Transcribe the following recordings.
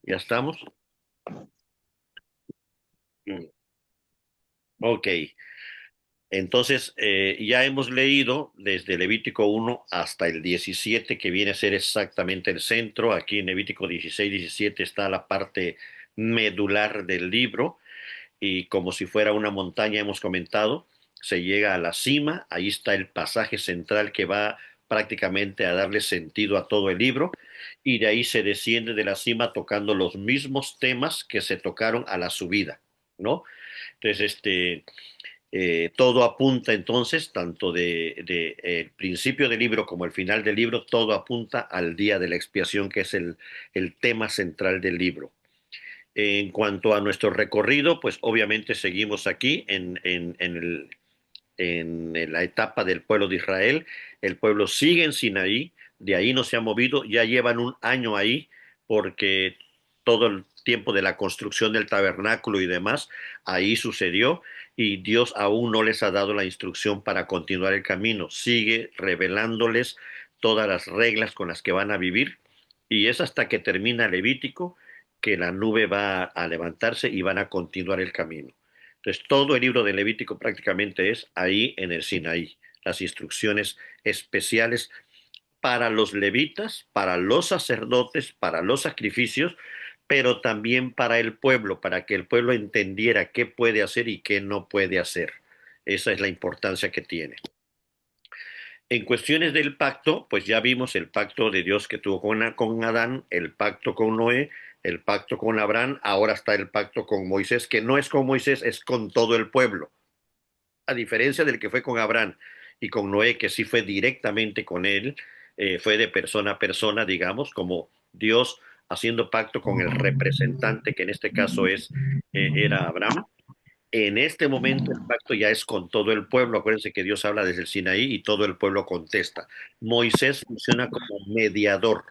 ¿Ya estamos? Mm. Ok, entonces ya hemos leído desde Levítico 1 hasta el 17, que viene a ser exactamente el centro. Aquí en Levítico 16, 17 está la parte medular del libro y como si fuera una montaña hemos comentado, se llega a la cima, ahí está el pasaje central que va prácticamente a darle sentido a todo el libro y de ahí se desciende de la cima tocando los mismos temas que se tocaron a la subida, ¿no? Entonces, todo apunta entonces, tanto de el principio del libro como el final del libro, todo apunta al día de la expiación, que es el tema central del libro. En cuanto a nuestro recorrido, pues obviamente seguimos aquí en la etapa del pueblo de Israel. El pueblo sigue en Sinaí, de ahí no se ha movido, ya llevan un año ahí porque todo el tiempo de la construcción del tabernáculo y demás, ahí sucedió y Dios aún no les ha dado la instrucción para continuar el camino. Sigue revelándoles todas las reglas con las que van a vivir y es hasta que termina Levítico que la nube va a levantarse y van a continuar el camino. Entonces, todo el libro de Levítico prácticamente es ahí en el Sinaí, las instrucciones especiales para los levitas, para los sacerdotes, para los sacrificios, pero también para el pueblo, para que el pueblo entendiera qué puede hacer y qué no puede hacer. Esa es la importancia que tiene. En cuestiones del pacto, pues ya vimos el pacto de Dios que tuvo con Adán, el pacto con Noé, el pacto con Abraham, ahora está el pacto con Moisés, que no es con Moisés, es con todo el pueblo. A diferencia del que fue con Abraham y con Noé, que sí fue directamente con él, fue de persona a persona, digamos, como Dios haciendo pacto con el representante, que en este caso era Abraham. En este momento el pacto ya es con todo el pueblo. Acuérdense que Dios habla desde el Sinaí y todo el pueblo contesta. Moisés funciona como mediador,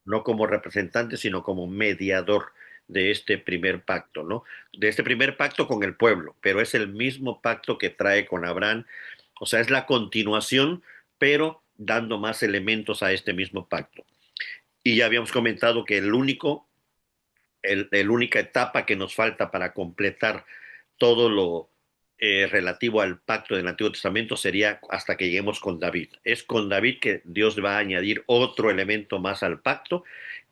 no como representante, sino como mediador de este primer pacto, ¿no? De este primer pacto con el pueblo, pero es el mismo pacto que trae con Abraham. O sea, es la continuación, pero dando más elementos a este mismo pacto. Y ya habíamos comentado que el única etapa que nos falta para completar todo lo relativo al pacto del Antiguo Testamento sería hasta que lleguemos con David. Es con David que Dios va a añadir otro elemento más al pacto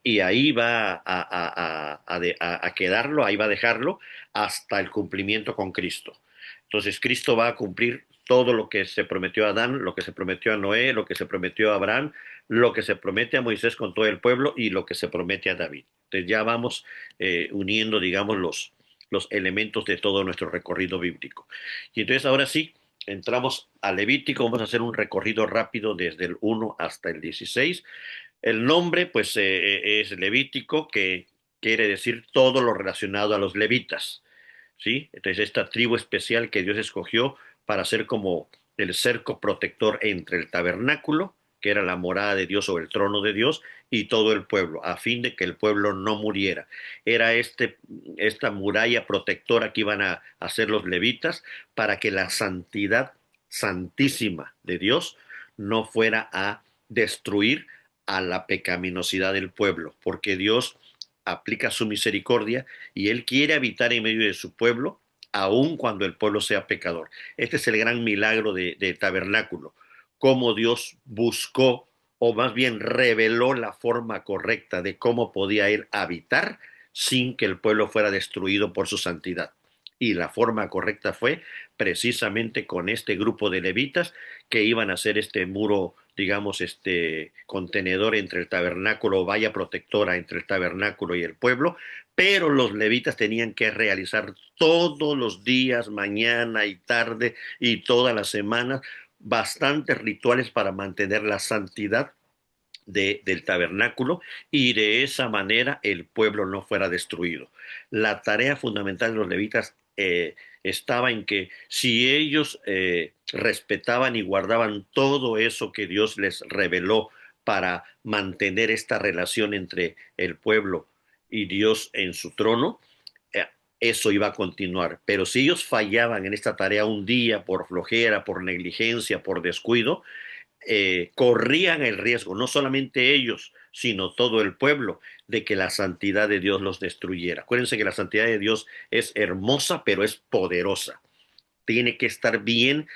y ahí va a quedarlo, ahí va a dejarlo hasta el cumplimiento con Cristo. Entonces Cristo va a cumplir todo lo que se prometió a Adán, lo que se prometió a Noé, lo que se prometió a Abraham, lo que se promete a Moisés con todo el pueblo y lo que se promete a David. Entonces ya vamos uniendo, digamos, los elementos de todo nuestro recorrido bíblico. Y entonces ahora sí, entramos a Levítico, vamos a hacer un recorrido rápido desde el 1 hasta el 16. El nombre, pues, es Levítico, que quiere decir todo lo relacionado a los levitas, ¿sí? Entonces, esta tribu especial que Dios escogió para ser como el cerco protector entre el tabernáculo, que era la morada de Dios o el trono de Dios, y todo el pueblo, a fin de que el pueblo no muriera. Era esta muralla protectora que iban a hacer los levitas para que la santidad santísima de Dios no fuera a destruir a la pecaminosidad del pueblo, porque Dios aplica su misericordia y Él quiere habitar en medio de su pueblo, aun cuando el pueblo sea pecador. Este es el gran milagro de tabernáculo, cómo Dios buscó, o más bien reveló la forma correcta de cómo podía Él habitar sin que el pueblo fuera destruido por su santidad. Y la forma correcta fue precisamente con este grupo de levitas que iban a hacer este muro, digamos, este contenedor entre el tabernáculo, valla protectora entre el tabernáculo y el pueblo, pero los levitas tenían que realizar todos los días, mañana y tarde y todas las semanas, bastantes rituales para mantener la santidad del tabernáculo y de esa manera el pueblo no fuera destruido. La tarea fundamental de los levitas estaba en que si ellos respetaban y guardaban todo eso que Dios les reveló para mantener esta relación entre el pueblo y Dios en su trono, eh, eso iba a continuar. Pero si ellos fallaban en esta tarea un día por flojera, por negligencia, por descuido, corrían el riesgo, no solamente ellos, sino todo el pueblo, de que la santidad de Dios los destruyera. Acuérdense que la santidad de Dios es hermosa, pero es poderosa. Tiene que estar bien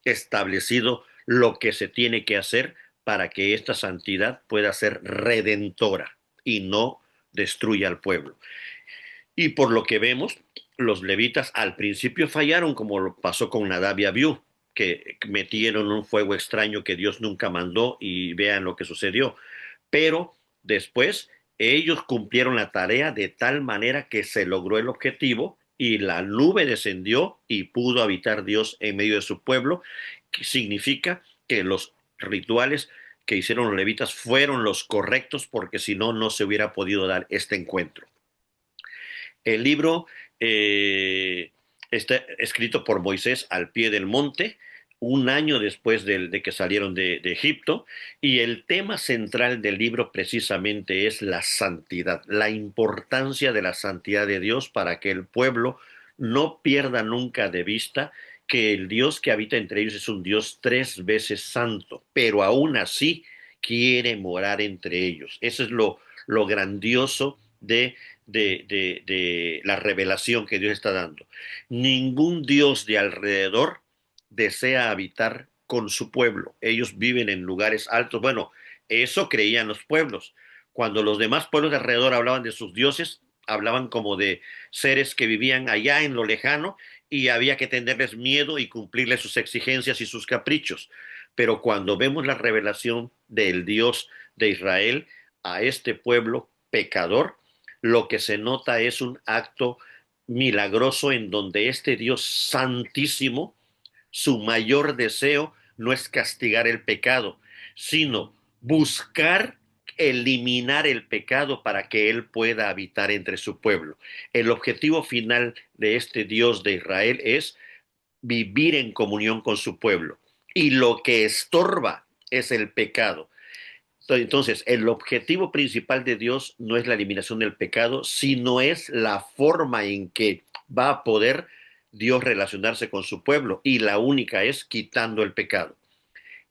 establecido lo que se tiene que hacer para que esta santidad pueda ser redentora y no destruya al pueblo. Y por lo que vemos, los levitas al principio fallaron, como lo pasó con Nadab y Abiú, que metieron un fuego extraño que Dios nunca mandó y vean lo que sucedió. Pero después ellos cumplieron la tarea de tal manera que se logró el objetivo y la nube descendió y pudo habitar Dios en medio de su pueblo, que significa que los rituales que hicieron los levitas fueron los correctos, porque si no, no se hubiera podido dar este encuentro. El libro está escrito por Moisés al pie del monte, un año después de que salieron de Egipto, y el tema central del libro precisamente es la santidad, la importancia de la santidad de Dios para que el pueblo no pierda nunca de vista que el Dios que habita entre ellos es un Dios tres veces santo, pero aún así quiere morar entre ellos. Eso es lo grandioso de la revelación que Dios está dando. Ningún Dios de alrededor desea habitar con su pueblo. Ellos viven en lugares altos. Bueno, eso creían los pueblos. Cuando los demás pueblos de alrededor hablaban de sus dioses, hablaban como de seres que vivían allá en lo lejano y había que tenerles miedo y cumplirles sus exigencias y sus caprichos. Pero cuando vemos la revelación del Dios de Israel a este pueblo pecador, lo que se nota es un acto milagroso en donde este Dios santísimo, su mayor deseo no es castigar el pecado, sino buscar eliminar el pecado para que Él pueda habitar entre su pueblo. El objetivo final de este Dios de Israel es vivir en comunión con su pueblo. Y lo que estorba es el pecado. Entonces, el objetivo principal de Dios no es la eliminación del pecado, sino es la forma en que va a poder Dios relacionarse con su pueblo, y la única es quitando el pecado.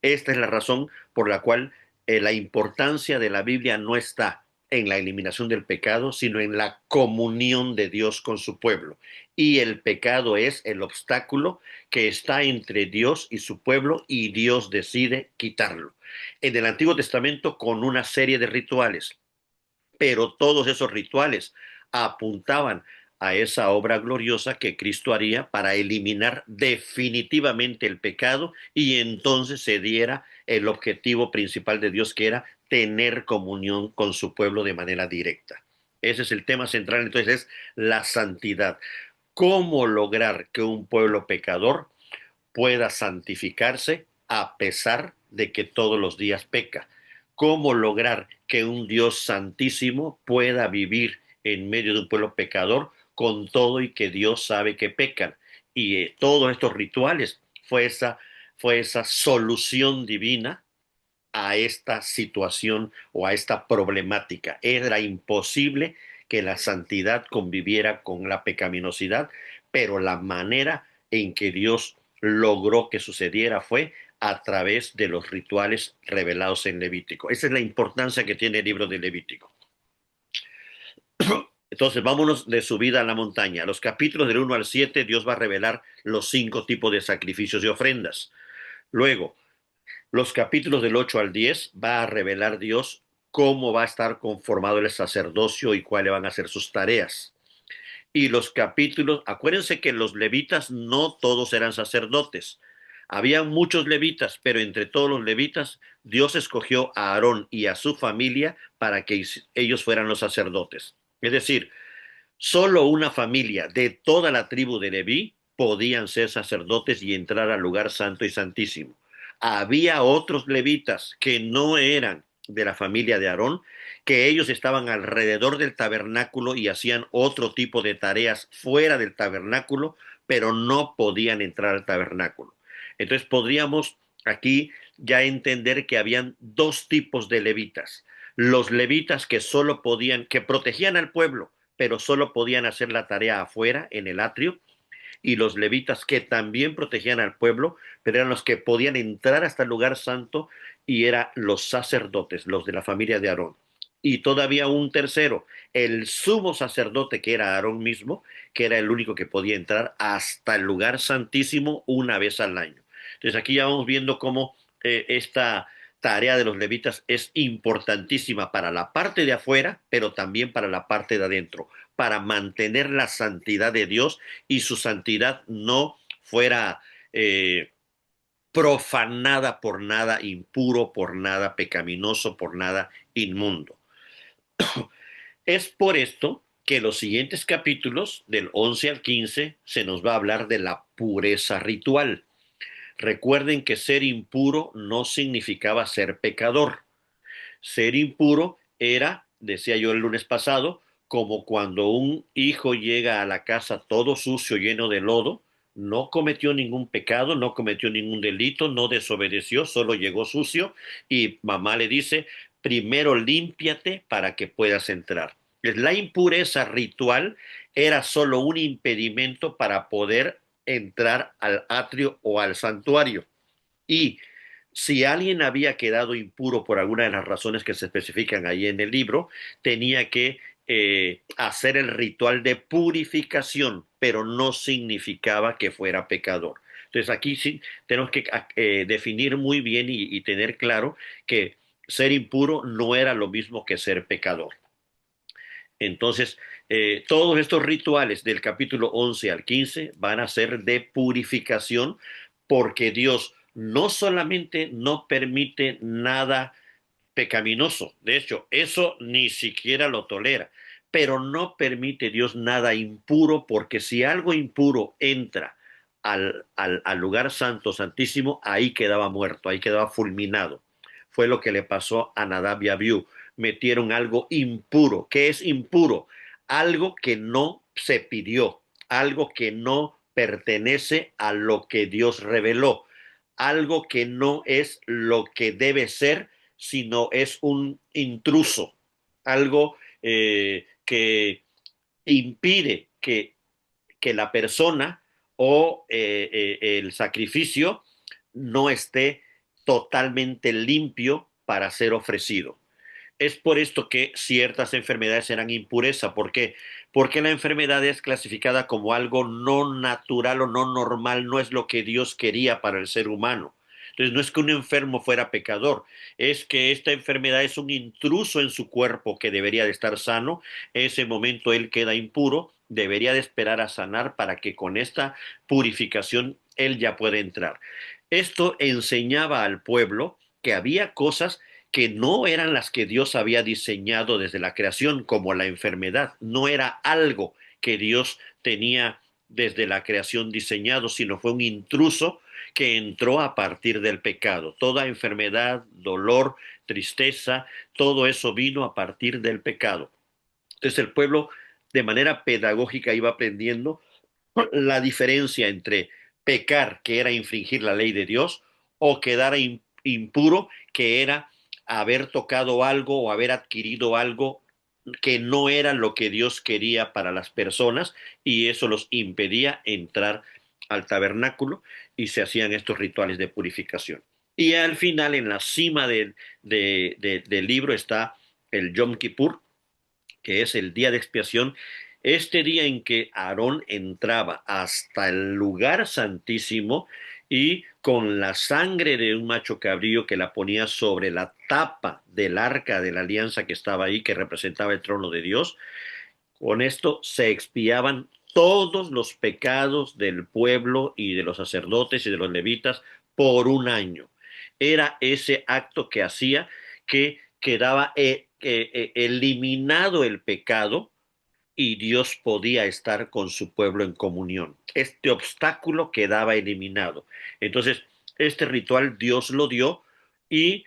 Esta es la razón por la cual la importancia de la Biblia no está en la eliminación del pecado, sino en la comunión de Dios con su pueblo. Y el pecado es el obstáculo que está entre Dios y su pueblo, y Dios decide quitarlo. En el Antiguo Testamento con una serie de rituales, pero todos esos rituales apuntaban a esa obra gloriosa que Cristo haría para eliminar definitivamente el pecado, y entonces se diera el objetivo principal de Dios, que era tener comunión con su pueblo de manera directa. Ese es el tema central, entonces, es la santidad. ¿Cómo lograr que un pueblo pecador pueda santificarse a pesar de que todos los días peca? ¿Cómo lograr que un Dios santísimo pueda vivir en medio de un pueblo pecador con todo y que Dios sabe que pecan? Y todos estos rituales fue esa solución divina a esta situación o a esta problemática. Era imposible que la santidad conviviera con la pecaminosidad, pero la manera en que Dios logró que sucediera fue a través de los rituales revelados en Levítico. Esa es la importancia que tiene el libro de Levítico. Entonces, vámonos de subida a la montaña. Los capítulos del 1 al 7, Dios va a revelar los 5 tipos de sacrificios y ofrendas. Luego, los capítulos del 8 al 10 va a revelar Dios cómo va a estar conformado el sacerdocio y cuáles van a ser sus tareas. Y los capítulos, acuérdense que los levitas no todos eran sacerdotes. Había muchos levitas, pero entre todos los levitas, Dios escogió a Aarón y a su familia para que ellos fueran los sacerdotes. Es decir, solo una familia de toda la tribu de Leví podían ser sacerdotes y entrar al lugar santo y santísimo. Había otros levitas que no eran de la familia de Aarón, que ellos estaban alrededor del tabernáculo y hacían otro tipo de tareas fuera del tabernáculo, pero no podían entrar al tabernáculo. Entonces podríamos aquí ya entender que habían dos tipos de levitas. Los levitas que solo podían, que protegían al pueblo, pero solo podían hacer la tarea afuera, en el atrio, y los levitas que también protegían al pueblo, pero eran los que podían entrar hasta el lugar santo y eran los sacerdotes, los de la familia de Aarón. Y todavía un tercero, el sumo sacerdote que era Aarón mismo, que era el único que podía entrar hasta el lugar santísimo una vez al año. Entonces aquí ya vamos viendo cómo esta tarea de los levitas es importantísima para la parte de afuera, pero también para la parte de adentro, para mantener la santidad de Dios y su santidad no fuera profanada por nada impuro, por nada pecaminoso, por nada inmundo. Es por esto que los siguientes capítulos, del 11 al 15, se nos va a hablar de la pureza ritual. Recuerden que ser impuro no significaba ser pecador. Ser impuro era, decía yo el lunes pasado, como cuando un hijo llega a la casa todo sucio, lleno de lodo, no cometió ningún pecado, no cometió ningún delito, no desobedeció, solo llegó sucio y mamá le dice, primero límpiate para que puedas entrar. La impureza ritual era solo un impedimento para poder entrar al atrio o al santuario. Y si alguien había quedado impuro por alguna de las razones que se especifican ahí en el libro, tenía que hacer el ritual de purificación, pero no significaba que fuera pecador. Entonces aquí sí tenemos que definir muy bien y tener claro que ser impuro no era lo mismo que ser pecador. Entonces, todos estos rituales del capítulo 11 al 15 van a ser de purificación porque Dios no solamente no permite nada pecaminoso, de hecho, eso ni siquiera lo tolera, pero no permite Dios nada impuro porque si algo impuro entra al lugar santo, santísimo, ahí quedaba muerto, ahí quedaba fulminado. Fue lo que le pasó a Nadab y Abiú. Metieron algo impuro. ¿Qué es impuro? Algo que no se pidió, algo que no pertenece a lo que Dios reveló, algo que no es lo que debe ser, sino es un intruso, algo que impide que la persona o el sacrificio no esté totalmente limpio para ser ofrecido. Es por esto que ciertas enfermedades eran impureza. ¿Por qué? Porque la enfermedad es clasificada como algo no natural o no normal, no es lo que Dios quería para el ser humano. Entonces no es que un enfermo fuera pecador, es que esta enfermedad es un intruso en su cuerpo que debería de estar sano. En ese momento él queda impuro, debería de esperar a sanar para que con esta purificación él ya pueda entrar. Esto enseñaba al pueblo que había cosas que no eran las que Dios había diseñado desde la creación, como la enfermedad. No era algo que Dios tenía desde la creación diseñado, sino fue un intruso que entró a partir del pecado. Toda enfermedad, dolor, tristeza, todo eso vino a partir del pecado. Entonces el pueblo de manera pedagógica iba aprendiendo la diferencia entre pecar, que era infringir la ley de Dios, o quedar impuro, que era haber tocado algo o haber adquirido algo que no era lo que Dios quería para las personas y eso los impedía entrar al tabernáculo y se hacían estos rituales de purificación. Y al final, en la cima del libro, está el Yom Kippur, que es el día de expiación, este día en que Aarón entraba hasta el lugar santísimo y con la sangre de un macho cabrío que la ponía sobre la tapa del arca de la alianza que estaba ahí, que representaba el trono de Dios, con esto se expiaban todos los pecados del pueblo y de los sacerdotes y de los levitas por un año. Era ese acto que hacía que quedaba eliminado el pecado y Dios podía estar con su pueblo en comunión. Este obstáculo quedaba eliminado. Entonces, este ritual Dios lo dio y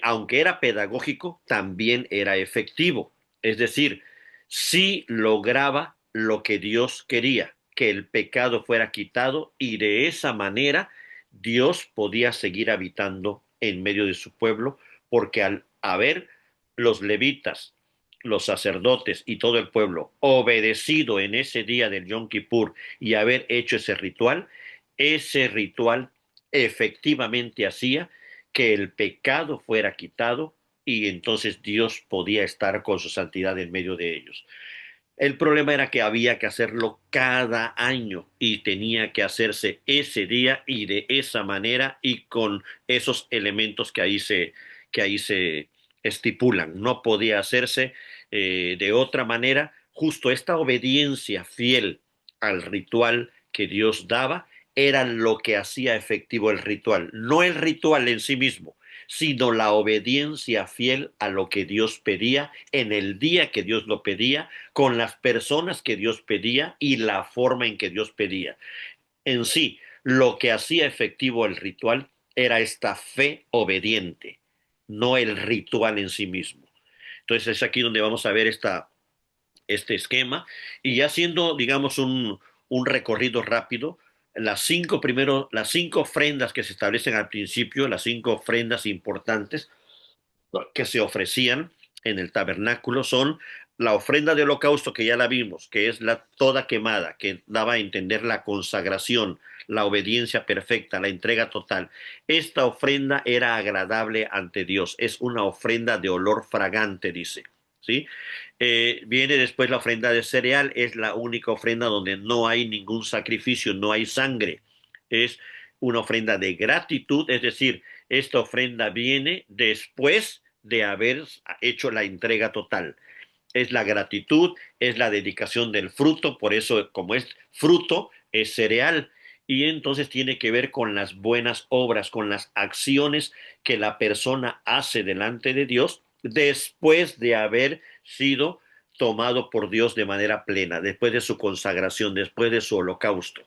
aunque era pedagógico, también era efectivo. Es decir, sí lograba lo que Dios quería, que el pecado fuera quitado y de esa manera Dios podía seguir habitando en medio de su pueblo, porque al haber los levitas los sacerdotes y todo el pueblo obedecido en ese día del Yom Kippur y haber hecho ese ritual efectivamente hacía que el pecado fuera quitado y entonces Dios podía estar con su santidad en medio de ellos. El problema era que había que hacerlo cada año y tenía que hacerse ese día y de esa manera y con esos elementos que ahí se estipulan. No podía hacerse de otra manera. Justo esta obediencia fiel al ritual que Dios daba era lo que hacía efectivo el ritual, no el ritual en sí mismo, sino la obediencia fiel a lo que Dios pedía en el día que Dios lo pedía, con las personas que Dios pedía y la forma en que Dios pedía. En sí, lo que hacía efectivo el ritual era esta fe obediente, no el ritual en sí mismo. Entonces es aquí donde vamos a ver este esquema y ya haciendo, digamos, un recorrido rápido, las cinco ofrendas que se establecen al principio, las cinco ofrendas importantes, que se ofrecían en el tabernáculo son la ofrenda de holocausto, que ya la vimos, que es la toda quemada, que daba a entender la consagración, la obediencia perfecta, la entrega total. Esta ofrenda era agradable ante Dios, es una ofrenda de olor fragante, dice. ¿Sí? Viene después la ofrenda de cereal, es la única ofrenda donde no hay ningún sacrificio, no hay sangre. Es una ofrenda de gratitud, es decir, esta ofrenda viene después de haber hecho la entrega total. Es la gratitud, es la dedicación del fruto, por eso como es fruto, es cereal. Y entonces tiene que ver con las buenas obras, con las acciones que la persona hace delante de Dios después de haber sido tomado por Dios de manera plena, después de su consagración, después de su holocausto.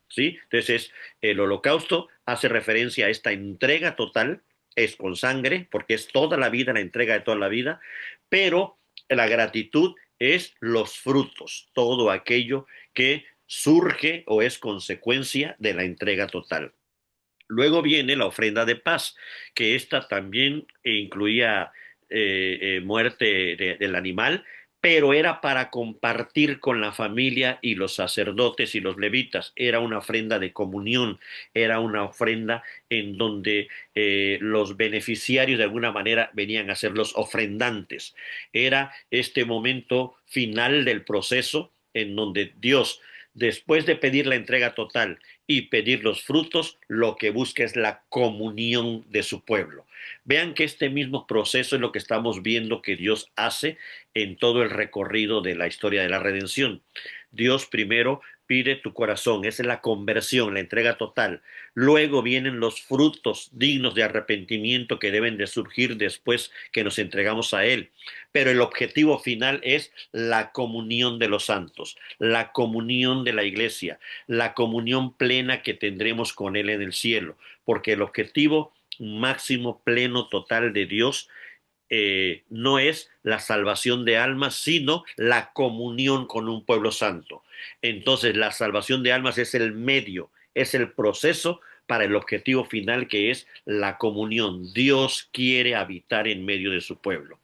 ¿Sí? Entonces, el holocausto hace referencia a esta entrega total, es con sangre, porque es toda la vida, la entrega de toda la vida, pero la gratitud es los frutos, todo aquello que surge o es consecuencia de la entrega total. Luego viene la ofrenda de paz, que esta también incluía muerte del animal, pero era para compartir con la familia y los sacerdotes y los levitas. Era una ofrenda de comunión, era una ofrenda en donde los beneficiarios de alguna manera venían a ser los ofrendantes. Era este momento final del proceso en donde Dios, después de pedir la entrega total, y pedir los frutos, lo que busca es la comunión de su pueblo. Vean que este mismo proceso es lo que estamos viendo que Dios hace en todo el recorrido de la historia de la redención. Dios primero pide tu corazón, esa es la conversión, la entrega total. Luego vienen los frutos dignos de arrepentimiento que deben de surgir después que nos entregamos a Él. Pero el objetivo final es la comunión de los santos, la comunión de la iglesia, la comunión plena que tendremos con Él en el cielo, porque el objetivo máximo, pleno, total de Dios no es la salvación de almas, sino la comunión con un pueblo santo. Entonces, la salvación de almas es el medio, es el proceso para el objetivo final que es la comunión. Dios quiere habitar en medio de su pueblo.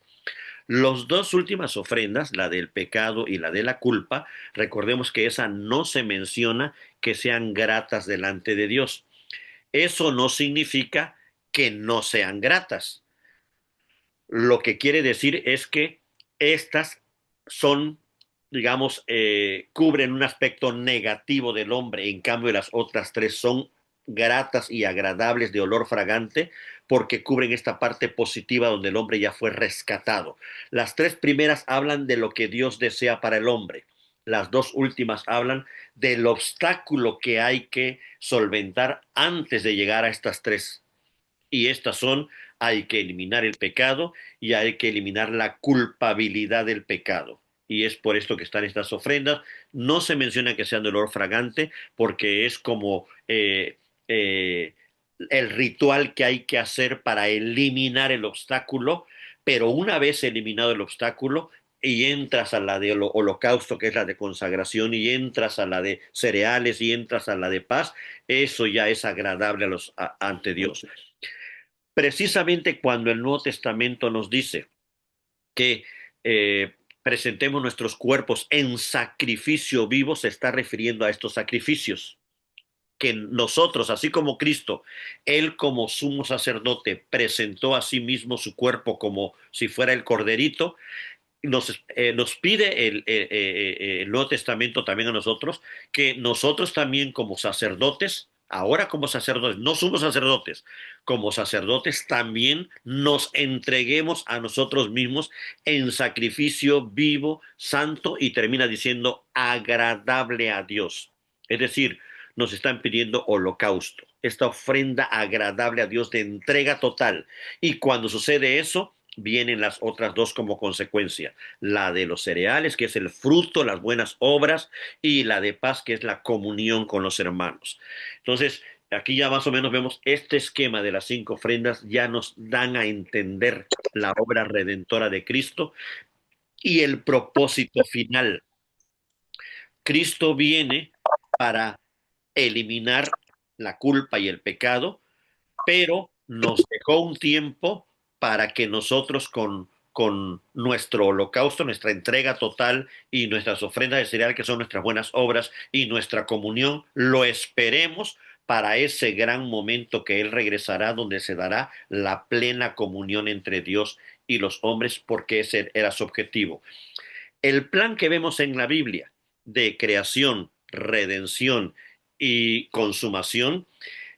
Las dos últimas ofrendas, la del pecado y la de la culpa, recordemos que esa no se menciona que sean gratas delante de Dios. Eso no significa que no sean gratas. Lo que quiere decir es que estas son, digamos, cubren un aspecto negativo del hombre, en cambio las otras tres son gratas y agradables de olor fragante porque cubren esta parte positiva donde el hombre ya fue rescatado. Las tres primeras hablan de lo que Dios desea para el hombre. Las dos últimas hablan del obstáculo que hay que solventar antes de llegar a estas tres. Y estas son, hay que eliminar el pecado y hay que eliminar la culpabilidad del pecado. Y es por esto que están estas ofrendas. No se menciona que sean de olor fragante porque es como el ritual que hay que hacer para eliminar el obstáculo, pero una vez eliminado el obstáculo, y entras a la de holocausto, que es la de consagración, y entras a la de cereales, y entras a la de paz, eso ya es agradable ante Dios. Precisamente cuando el Nuevo Testamento nos dice que presentemos nuestros cuerpos en sacrificio vivo, se está refiriendo a estos sacrificios que nosotros, así como Cristo, Él como sumo sacerdote presentó a sí mismo su cuerpo como si fuera el corderito, nos pide el Nuevo Testamento también a nosotros, que nosotros también como sacerdotes, ahora como sacerdotes, no somos sacerdotes, como sacerdotes también nos entreguemos a nosotros mismos en sacrificio vivo, santo, y termina diciendo agradable a Dios. Es decir, nos están pidiendo holocausto, esta ofrenda agradable a Dios de entrega total. Y cuando sucede eso, vienen las otras dos como consecuencia, la de los cereales, que es el fruto, las buenas obras, y la de paz, que es la comunión con los hermanos. Entonces, aquí ya más o menos vemos este esquema de las 5 ofrendas, ya nos dan a entender la obra redentora de Cristo y el propósito final. Cristo viene para eliminar la culpa y el pecado, pero nos dejó un tiempo para que nosotros con nuestro holocausto, nuestra entrega total y nuestras ofrendas de cereal, que son nuestras buenas obras, y nuestra comunión, lo esperemos para ese gran momento que Él regresará, donde se dará la plena comunión entre Dios y los hombres, porque ese era su objetivo. El plan que vemos en la Biblia de creación, redención y consumación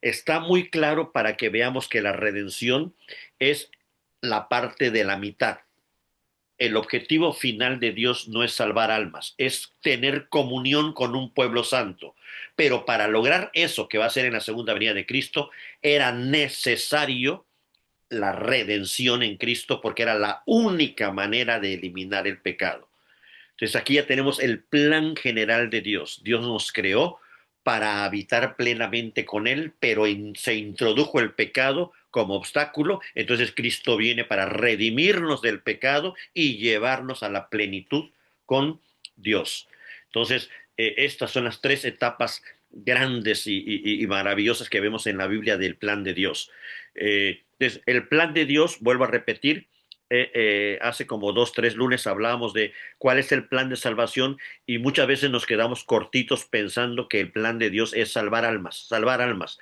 está muy claro para que veamos que la redención es la parte de la mitad. El objetivo final de Dios no es salvar almas, es tener comunión con un pueblo santo. Pero para lograr eso que va a ser en la segunda venida de Cristo, era necesario la redención en Cristo porque era la única manera de eliminar el pecado. Entonces aquí ya tenemos el plan general de Dios. Dios nos creó para habitar plenamente con Él, pero se introdujo el pecado como obstáculo. Entonces Cristo viene para redimirnos del pecado y llevarnos a la plenitud con Dios. Entonces, estas son las 3 etapas grandes y maravillosas que vemos en la Biblia del plan de Dios. Entonces, el plan de Dios, vuelvo a repetir, hace como 2, 3 lunes hablábamos de cuál es el plan de salvación y muchas veces nos quedamos cortitos pensando que el plan de Dios es salvar almas,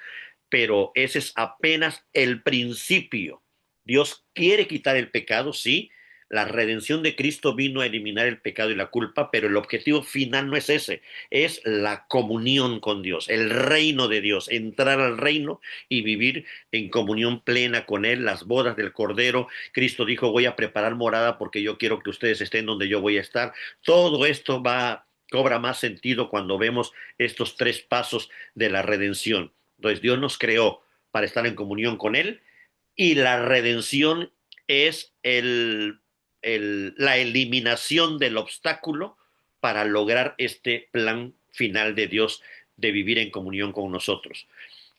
pero ese es apenas el principio. Dios quiere quitar el pecado, sí. La redención de Cristo vino a eliminar el pecado y la culpa, pero el objetivo final no es ese, es la comunión con Dios, el reino de Dios, entrar al reino y vivir en comunión plena con Él, las bodas del Cordero. Cristo dijo, voy a preparar morada porque yo quiero que ustedes estén donde yo voy a estar. Todo esto cobra más sentido cuando vemos estos 3 pasos de la redención. Entonces Dios nos creó para estar en comunión con Él y la redención es la eliminación del obstáculo para lograr este plan final de Dios de vivir en comunión con nosotros.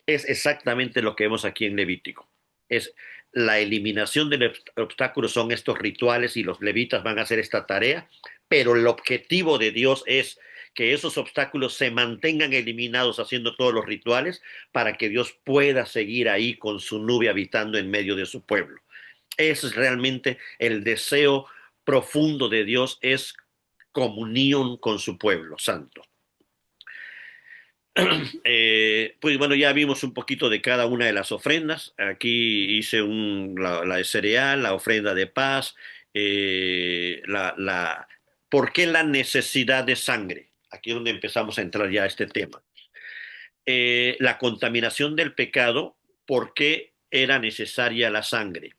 Es exactamente lo que vemos aquí en Levítico. Es la eliminación del obstáculo, son estos rituales y los levitas van a hacer esta tarea, pero el objetivo de Dios es que esos obstáculos se mantengan eliminados haciendo todos los rituales para que Dios pueda seguir ahí con su nube habitando en medio de su pueblo. Ese es realmente el deseo profundo de Dios, es comunión con su pueblo santo. Pues bueno, ya vimos un poquito de cada una de las ofrendas. Aquí hice la de cereal, la ofrenda de paz, ¿por qué la necesidad de sangre? Aquí es donde empezamos a entrar ya a este tema. La contaminación del pecado, ¿por qué era necesaria la sangre?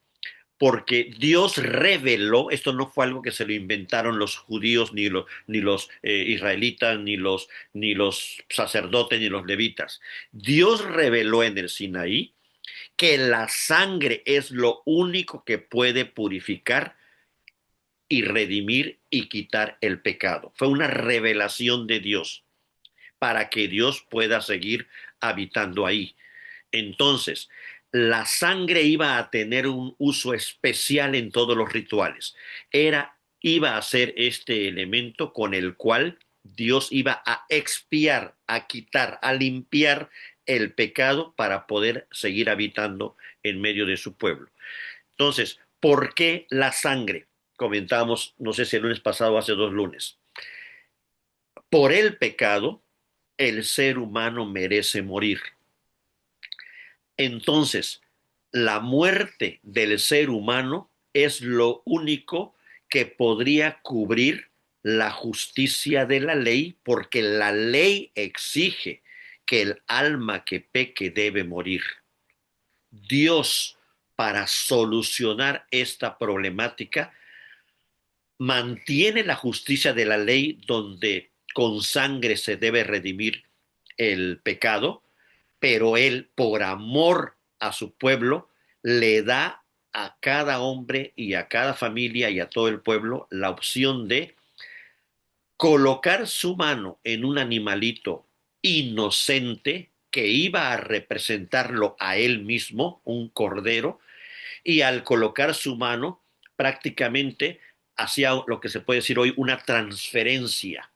Porque Dios reveló, esto no fue algo que se lo inventaron los judíos, ni los israelitas, ni los sacerdotes, ni los levitas. Dios reveló en el Sinaí que la sangre es lo único que puede purificar y redimir y quitar el pecado. Fue una revelación de Dios para que Dios pueda seguir habitando ahí. Entonces, la sangre iba a tener un uso especial en todos los rituales. Iba a ser este elemento con el cual Dios iba a expiar, a quitar, a limpiar el pecado para poder seguir habitando en medio de su pueblo. Entonces, ¿por qué la sangre? comentábamos, no sé si el lunes pasado o hace 2 lunes. Por el pecado, el ser humano merece morir. Entonces, la muerte del ser humano es lo único que podría cubrir la justicia de la ley, porque la ley exige que el alma que peque debe morir. Dios, para solucionar esta problemática, mantiene la justicia de la ley donde con sangre se debe redimir el pecado, pero Él, por amor a su pueblo, le da a cada hombre y a cada familia y a todo el pueblo la opción de colocar su mano en un animalito inocente que iba a representarlo a él mismo, un cordero, y al colocar su mano prácticamente hacía lo que se puede decir hoy una transferencia.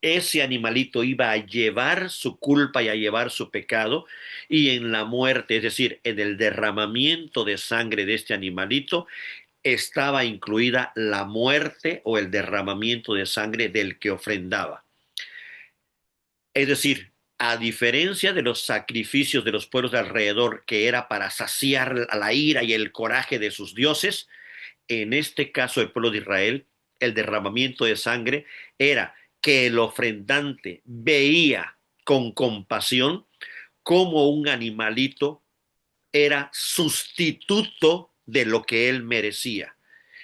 Ese animalito iba a llevar su culpa y a llevar su pecado, y en la muerte, es decir, en el derramamiento de sangre de este animalito, estaba incluida la muerte o el derramamiento de sangre del que ofrendaba. Es decir, a diferencia de los sacrificios de los pueblos de alrededor, que era para saciar la ira y el coraje de sus dioses, en este caso el pueblo de Israel, el derramamiento de sangre era que el ofrendante veía con compasión cómo un animalito era sustituto de lo que él merecía,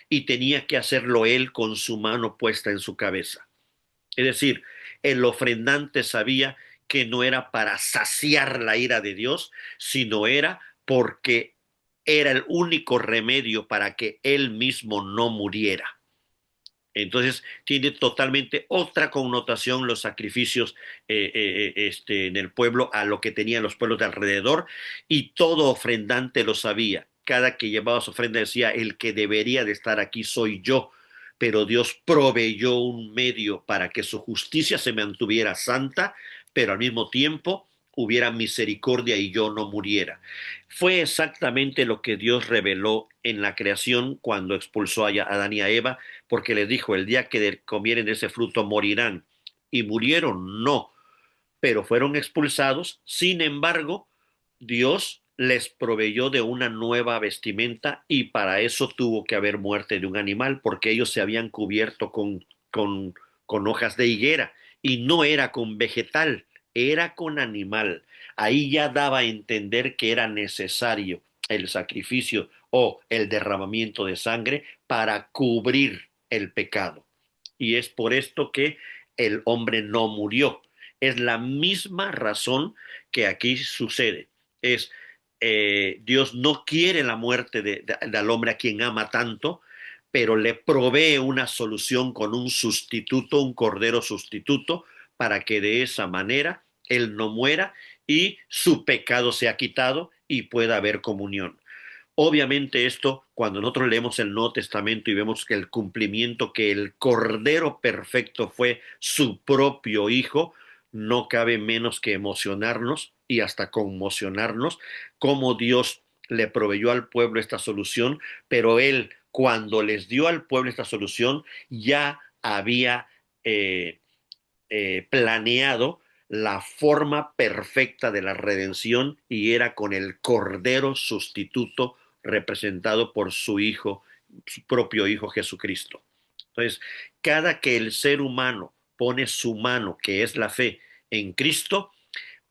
y tenía que hacerlo él con su mano puesta en su cabeza. Es decir, el ofrendante sabía que no era para saciar la ira de Dios, sino era porque era el único remedio para que él mismo no muriera. Entonces tiene totalmente otra connotación los sacrificios en el pueblo a lo que tenían los pueblos de alrededor, y todo ofrendante lo sabía. Cada que llevaba su ofrenda decía, el que debería de estar aquí soy yo, pero Dios proveyó un medio para que su justicia se mantuviera santa, pero al mismo tiempo hubiera misericordia y yo no muriera. Fue exactamente lo que Dios reveló en la creación cuando expulsó a Adán y a Eva, porque les dijo, el día que comieren de ese fruto morirán. Y murieron, no, pero fueron expulsados. Sin embargo, Dios les proveyó de una nueva vestimenta, y para eso tuvo que haber muerte de un animal, porque ellos se habían cubierto con hojas de higuera, y no era con vegetal, era con animal. Ahí ya daba a entender que era necesario el sacrificio o el derramamiento de sangre para cubrir el pecado. Y es por esto que el hombre no murió. Es la misma razón que aquí sucede. Es Dios no quiere la muerte del hombre a quien ama tanto, pero le provee una solución con un sustituto, un cordero sustituto, para que de esa manera él no muera y su pecado sea quitado y pueda haber comunión. Obviamente esto, cuando nosotros leemos el Nuevo Testamento y vemos que el cumplimiento, que el Cordero perfecto fue su propio Hijo, no cabe menos que emocionarnos y hasta conmocionarnos, cómo Dios le proveyó al pueblo esta solución, pero Él, cuando les dio al pueblo esta solución, ya había eh, planeado la forma perfecta de la redención, y era con el Cordero sustituto representado por su Hijo, su propio Hijo Jesucristo. Entonces, cada que el ser humano pone su mano, que es la fe, en Cristo,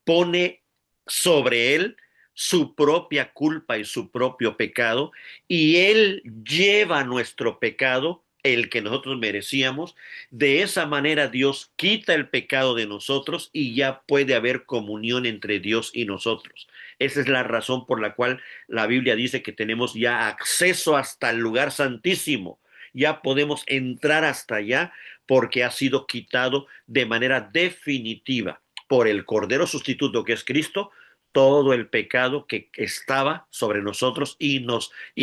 pone sobre él su propia culpa y su propio pecado, y él lleva nuestro pecado, el que nosotros merecíamos. De esa manera Dios quita el pecado de nosotros y ya puede haber comunión entre Dios y nosotros. Esa es la razón por la cual la Biblia dice que tenemos ya acceso hasta el lugar santísimo. Ya podemos entrar hasta allá porque ha sido quitado de manera definitiva por el Cordero sustituto que es Cristo todo el pecado que estaba sobre nosotros, y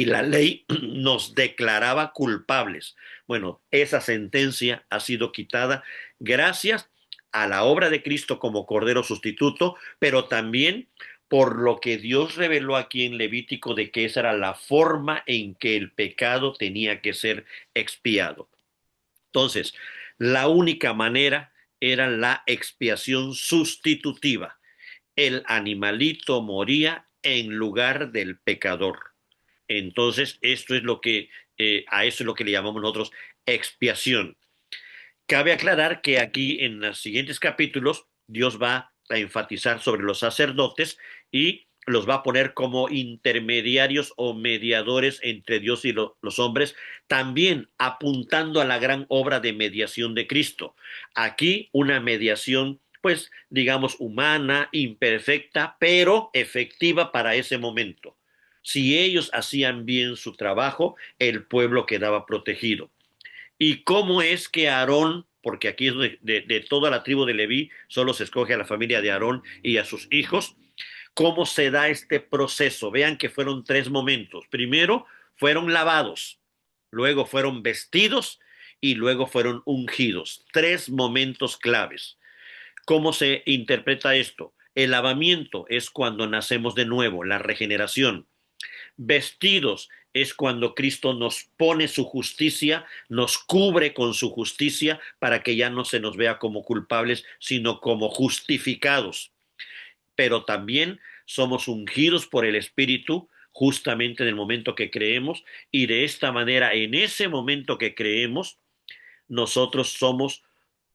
la ley nos declaraba culpables. Bueno, esa sentencia ha sido quitada gracias a la obra de Cristo como Cordero sustituto, pero también por lo que Dios reveló aquí en Levítico de que esa era la forma en que el pecado tenía que ser expiado. Entonces, la única manera era la expiación sustitutiva. El animalito moría en lugar del pecador. Entonces, esto es lo que, a eso es lo que le llamamos nosotros expiación. Cabe aclarar que aquí en los siguientes capítulos Dios va a enfatizar sobre los sacerdotes y los va a poner como intermediarios o mediadores entre Dios y los hombres, también apuntando a la gran obra de mediación de Cristo. Aquí una mediación, pues digamos, humana, imperfecta, pero efectiva para ese momento. Si ellos hacían bien su trabajo, el pueblo quedaba protegido. ¿Y cómo es que Aarón, porque aquí es de toda la tribu de Leví, solo se escoge a la familia de Aarón y a sus hijos, cómo se da este proceso? Vean que fueron tres momentos. Primero fueron lavados, luego fueron vestidos y luego fueron ungidos. Tres momentos claves. ¿Cómo se interpreta esto? El lavamiento es cuando nacemos de nuevo, la regeneración. Vestidos es cuando Cristo nos pone su justicia, nos cubre con su justicia para que ya no se nos vea como culpables, sino como justificados. Pero también somos ungidos por el Espíritu justamente en el momento que creemos, y de esta manera, en ese momento que creemos, nosotros somos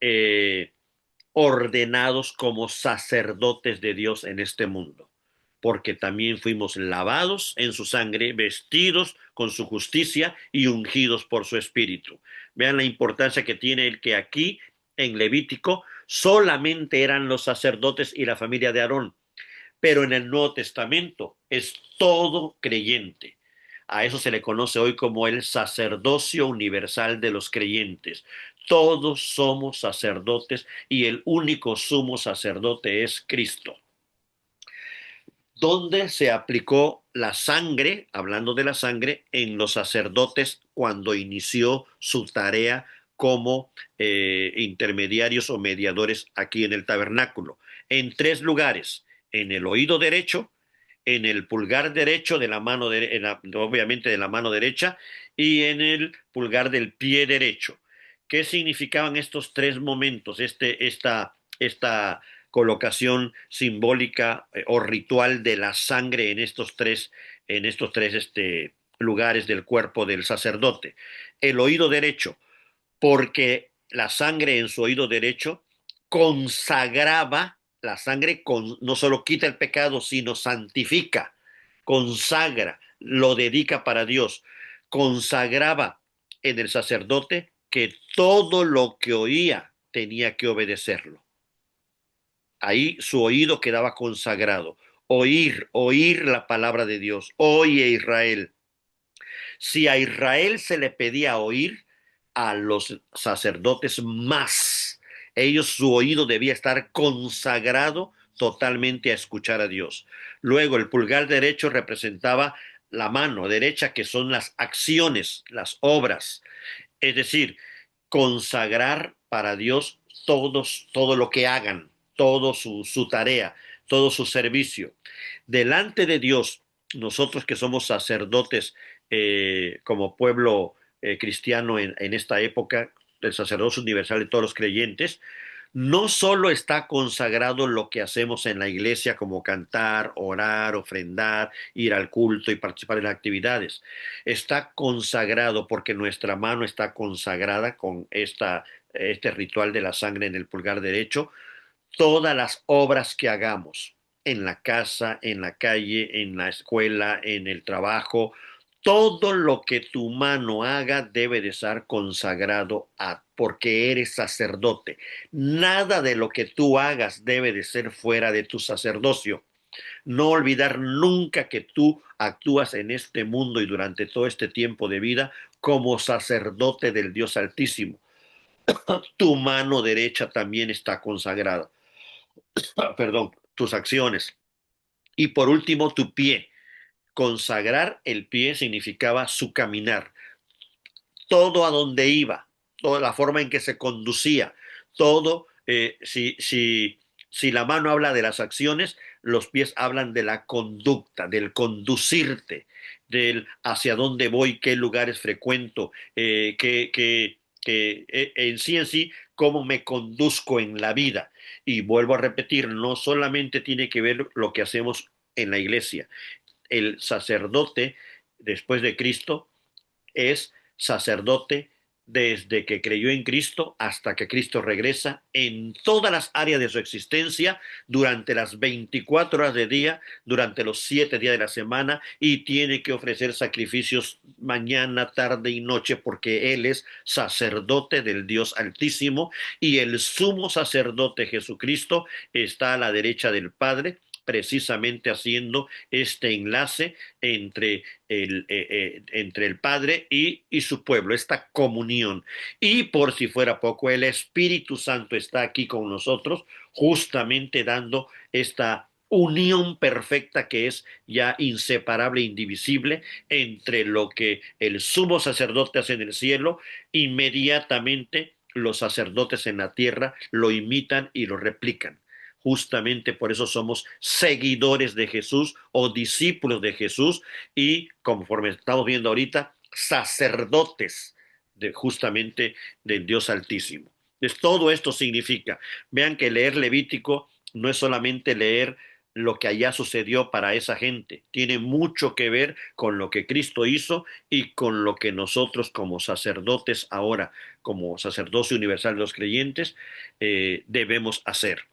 eh, ordenados como sacerdotes de Dios en este mundo, porque también fuimos lavados en su sangre, vestidos con su justicia y ungidos por su espíritu. Vean la importancia que tiene el que aquí en Levítico solamente eran los sacerdotes y la familia de Aarón, pero en el Nuevo Testamento es todo creyente. A eso se le conoce hoy como el sacerdocio universal de los creyentes. Todos somos sacerdotes y el único sumo sacerdote es Cristo. ¿Dónde se aplicó la sangre, hablando de la sangre, en los sacerdotes cuando inició su tarea como intermediarios o mediadores aquí en el tabernáculo? En tres lugares: en el oído derecho, en el pulgar derecho de la mano, obviamente de la mano derecha, y en el pulgar del pie derecho. ¿Qué significaban estos tres momentos, esta colocación simbólica o ritual de la sangre en estos tres lugares del cuerpo del sacerdote? El oído derecho, porque la sangre en su oído derecho consagraba, la sangre no solo quita el pecado, sino santifica, consagra, lo dedica para Dios, consagraba en el sacerdote que todo lo que oía tenía que obedecerlo. Ahí su oído quedaba consagrado. Oír la palabra de Dios. Oye Israel. Si a Israel se le pedía oír, a los sacerdotes más. Ellos, su oído debía estar consagrado totalmente a escuchar a Dios. Luego, el pulgar derecho representaba la mano derecha, que son las acciones, las obras. Es decir, consagrar para Dios todo lo que hagan, todo su tarea, todo su servicio. Delante de Dios, nosotros que somos sacerdotes como pueblo cristiano en esta época, el sacerdocio universal de todos los creyentes, no solo está consagrado lo que hacemos en la iglesia como cantar, orar, ofrendar, ir al culto y participar en las actividades. Está consagrado porque nuestra mano está consagrada con este ritual de la sangre en el pulgar derecho. Todas las obras que hagamos en la casa, en la calle, en la escuela, en el trabajo, todo lo que tu mano haga debe de estar consagrado porque eres sacerdote. Nada de lo que tú hagas debe de ser fuera de tu sacerdocio. No olvidar nunca que tú actúas en este mundo y durante todo este tiempo de vida como sacerdote del Dios Altísimo. Tu mano derecha también está consagrada. Perdón, tus acciones. Y por último, tu pie. Consagrar el pie significaba su caminar, todo a donde iba, toda la forma en que se conducía, todo, si la mano habla de las acciones, Los pies hablan de la conducta, del conducirte, del hacia dónde voy, qué lugares frecuento, en sí, cómo me conduzco en la vida. Y vuelvo a repetir, no solamente tiene que ver lo que hacemos en la iglesia. El sacerdote, después de Cristo, es sacerdote desde que creyó en Cristo hasta que Cristo regresa en todas las áreas de su existencia, durante las 24 horas del día, durante los 7 días de la semana, y tiene que ofrecer sacrificios mañana, tarde y noche, porque Él es sacerdote del Dios Altísimo, y el sumo sacerdote Jesucristo está a la derecha del Padre, precisamente haciendo este enlace entre el Padre y su pueblo, esta comunión. Y por si fuera poco, el Espíritu Santo está aquí con nosotros, justamente dando esta unión perfecta que es ya inseparable, indivisible, entre lo que el sumo sacerdote hace en el cielo. Inmediatamente los sacerdotes en la tierra lo imitan y lo replican. Justamente por eso somos seguidores de Jesús o discípulos de Jesús, y conforme estamos viendo ahorita, sacerdotes justamente del Dios Altísimo. Entonces, todo esto significa, vean que leer Levítico no es solamente leer lo que allá sucedió para esa gente, tiene mucho que ver con lo que Cristo hizo y con lo que nosotros como sacerdotes ahora, como sacerdocio universal de los creyentes, debemos hacer.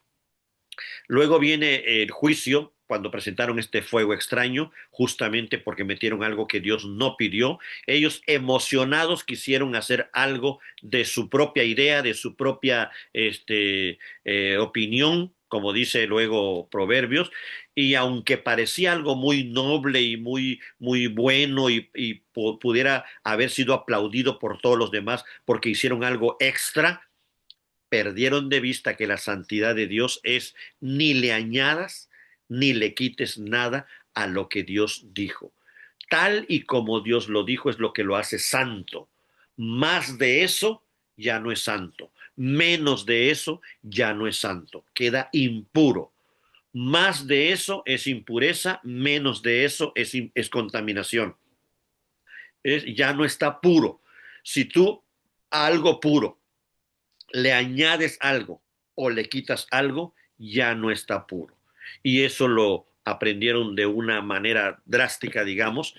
Luego viene el juicio, cuando presentaron este fuego extraño, justamente porque metieron algo que Dios no pidió. Ellos emocionados quisieron hacer algo de su propia idea, de su propia opinión, como dice luego Proverbios, y aunque parecía algo muy noble y muy bueno y pudiera haber sido aplaudido por todos los demás porque hicieron algo extra, perdieron de vista que la santidad de Dios es ni le añadas ni le quites nada a lo que Dios dijo. Tal y como Dios lo dijo es lo que lo hace santo. Más de eso ya no es santo. Menos de eso ya no es santo. Queda impuro. Más de eso es impureza, menos de eso es contaminación. Ya no está puro. Si tú a algo puro le añades algo o le quitas algo, ya no está puro. Y eso lo aprendieron de una manera drástica, digamos,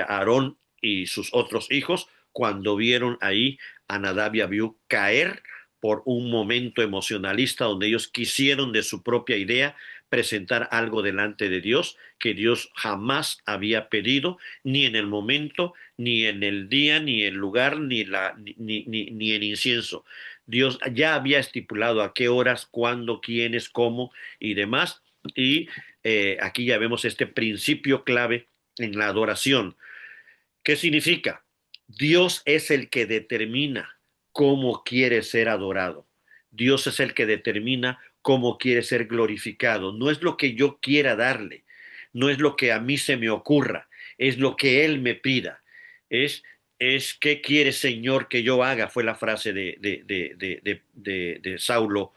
Aarón y sus otros hijos, cuando vieron ahí a Nadab y Abiú caer por un momento emocionalista donde ellos quisieron de su propia idea presentar algo delante de Dios que Dios jamás había pedido, ni en el momento, ni en el día, ni el lugar, ni el incienso. Dios ya había estipulado a qué horas, cuándo, quiénes, cómo y demás. Y aquí ya vemos este principio clave en la adoración. ¿Qué significa? Dios es el que determina cómo quiere ser adorado. Dios es el que determina cómo quiere ser glorificado. No es lo que yo quiera darle, no es lo que a mí se me ocurra, es lo que Él me pida. Es, es ¿qué quiere Señor que yo haga? Fue la frase de Saulo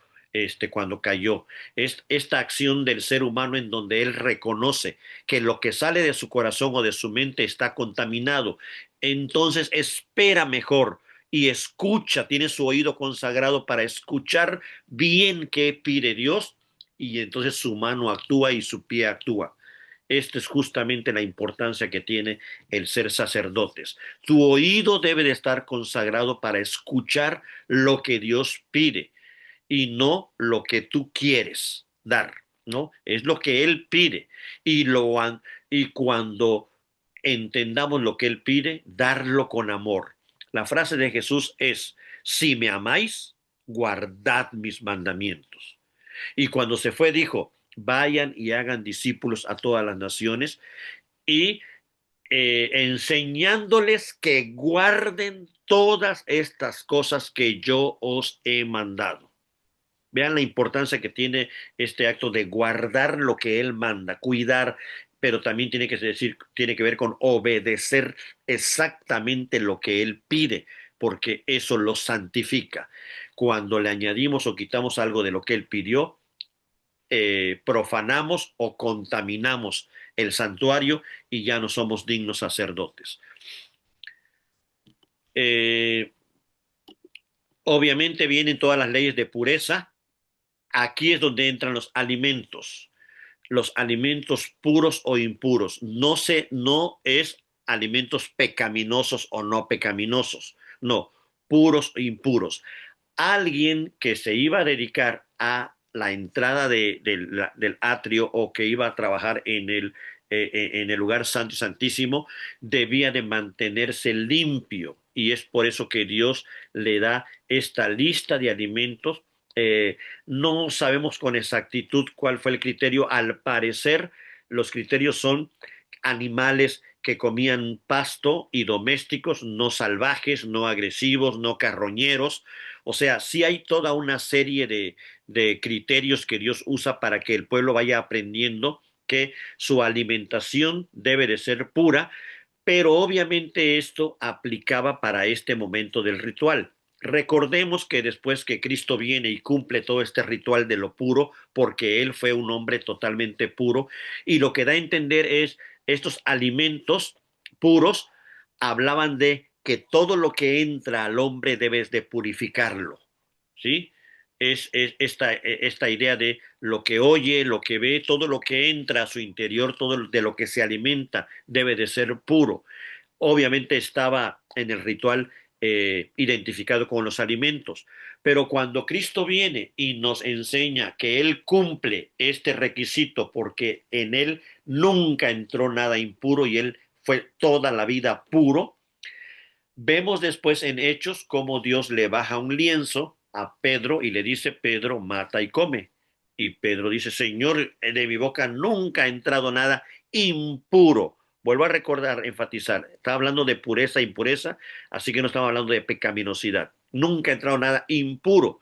cuando cayó. Es esta acción del ser humano en donde Él reconoce que lo que sale de su corazón o de su mente está contaminado. Entonces espera mejor y escucha, tiene su oído consagrado para escuchar bien qué pide Dios, y entonces su mano actúa y su pie actúa. Esta es justamente la importancia que tiene el ser sacerdotes. Tu oído debe de estar consagrado para escuchar lo que Dios pide y no lo que tú quieres dar, ¿no? Es lo que Él pide. Y cuando entendamos lo que Él pide, darlo con amor. La frase de Jesús es: si me amáis, guardad mis mandamientos. Y cuando se fue, dijo: vayan y hagan discípulos a todas las naciones y enseñándoles que guarden todas estas cosas que yo os he mandado. Vean la importancia que tiene este acto de guardar lo que Él manda, cuidar, pero también tiene que ver con obedecer exactamente lo que Él pide, porque eso lo santifica. Cuando le añadimos o quitamos algo de lo que Él pidió, profanamos o contaminamos el santuario y ya no somos dignos sacerdotes. Eh, Obviamente vienen todas las leyes de pureza. Aquí es donde entran los alimentos puros o impuros. No es alimentos pecaminosos o no pecaminosos, no, puros o impuros. Alguien que se iba a dedicar a la entrada del atrio o que iba a trabajar en el lugar santo y santísimo, debía de mantenerse limpio. Y es por eso que Dios le da esta lista de alimentos. No sabemos con exactitud cuál fue el criterio. Al parecer, los criterios son animales que comían pasto y domésticos, no salvajes, no agresivos, no carroñeros. O sea, sí hay toda una serie de criterios que Dios usa para que el pueblo vaya aprendiendo que su alimentación debe de ser pura, pero obviamente esto aplicaba para este momento del ritual. Recordemos que después que Cristo viene y cumple todo este ritual de lo puro, porque Él fue un hombre totalmente puro, y lo que da a entender es estos alimentos puros hablaban de que todo lo que entra al hombre debes de purificarlo, ¿sí? Es esta idea de lo que oye, lo que ve, todo lo que entra a su interior, todo de lo que se alimenta debe de ser puro. Obviamente estaba en el ritual identificado con los alimentos, pero cuando Cristo viene y nos enseña que Él cumple este requisito porque en Él nunca entró nada impuro y Él fue toda la vida puro, vemos después en Hechos cómo Dios le baja un lienzo a Pedro y le dice, Pedro, mata y come. Y Pedro dice, Señor, de mi boca nunca ha entrado nada impuro. Vuelvo a recordar, enfatizar, está hablando de pureza e impureza, así que no estamos hablando de pecaminosidad. Nunca ha entrado nada impuro.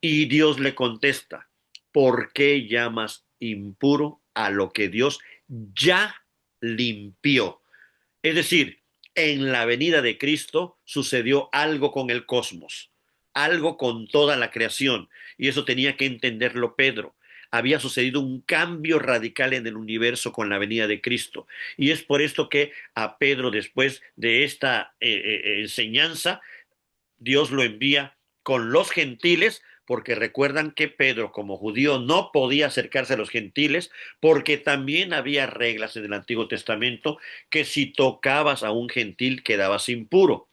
Y Dios le contesta, ¿por qué llamas impuro a lo que Dios ya limpió? Es decir, en la venida de Cristo sucedió algo con el cosmos, algo con toda la creación, y eso tenía que entenderlo Pedro. Había sucedido un cambio radical en el universo con la venida de Cristo. Y es por esto que a Pedro, después de esta enseñanza, Dios lo envía con los gentiles, porque recuerdan que Pedro como judío no podía acercarse a los gentiles, porque también había reglas en el Antiguo Testamento que si tocabas a un gentil quedabas impuro.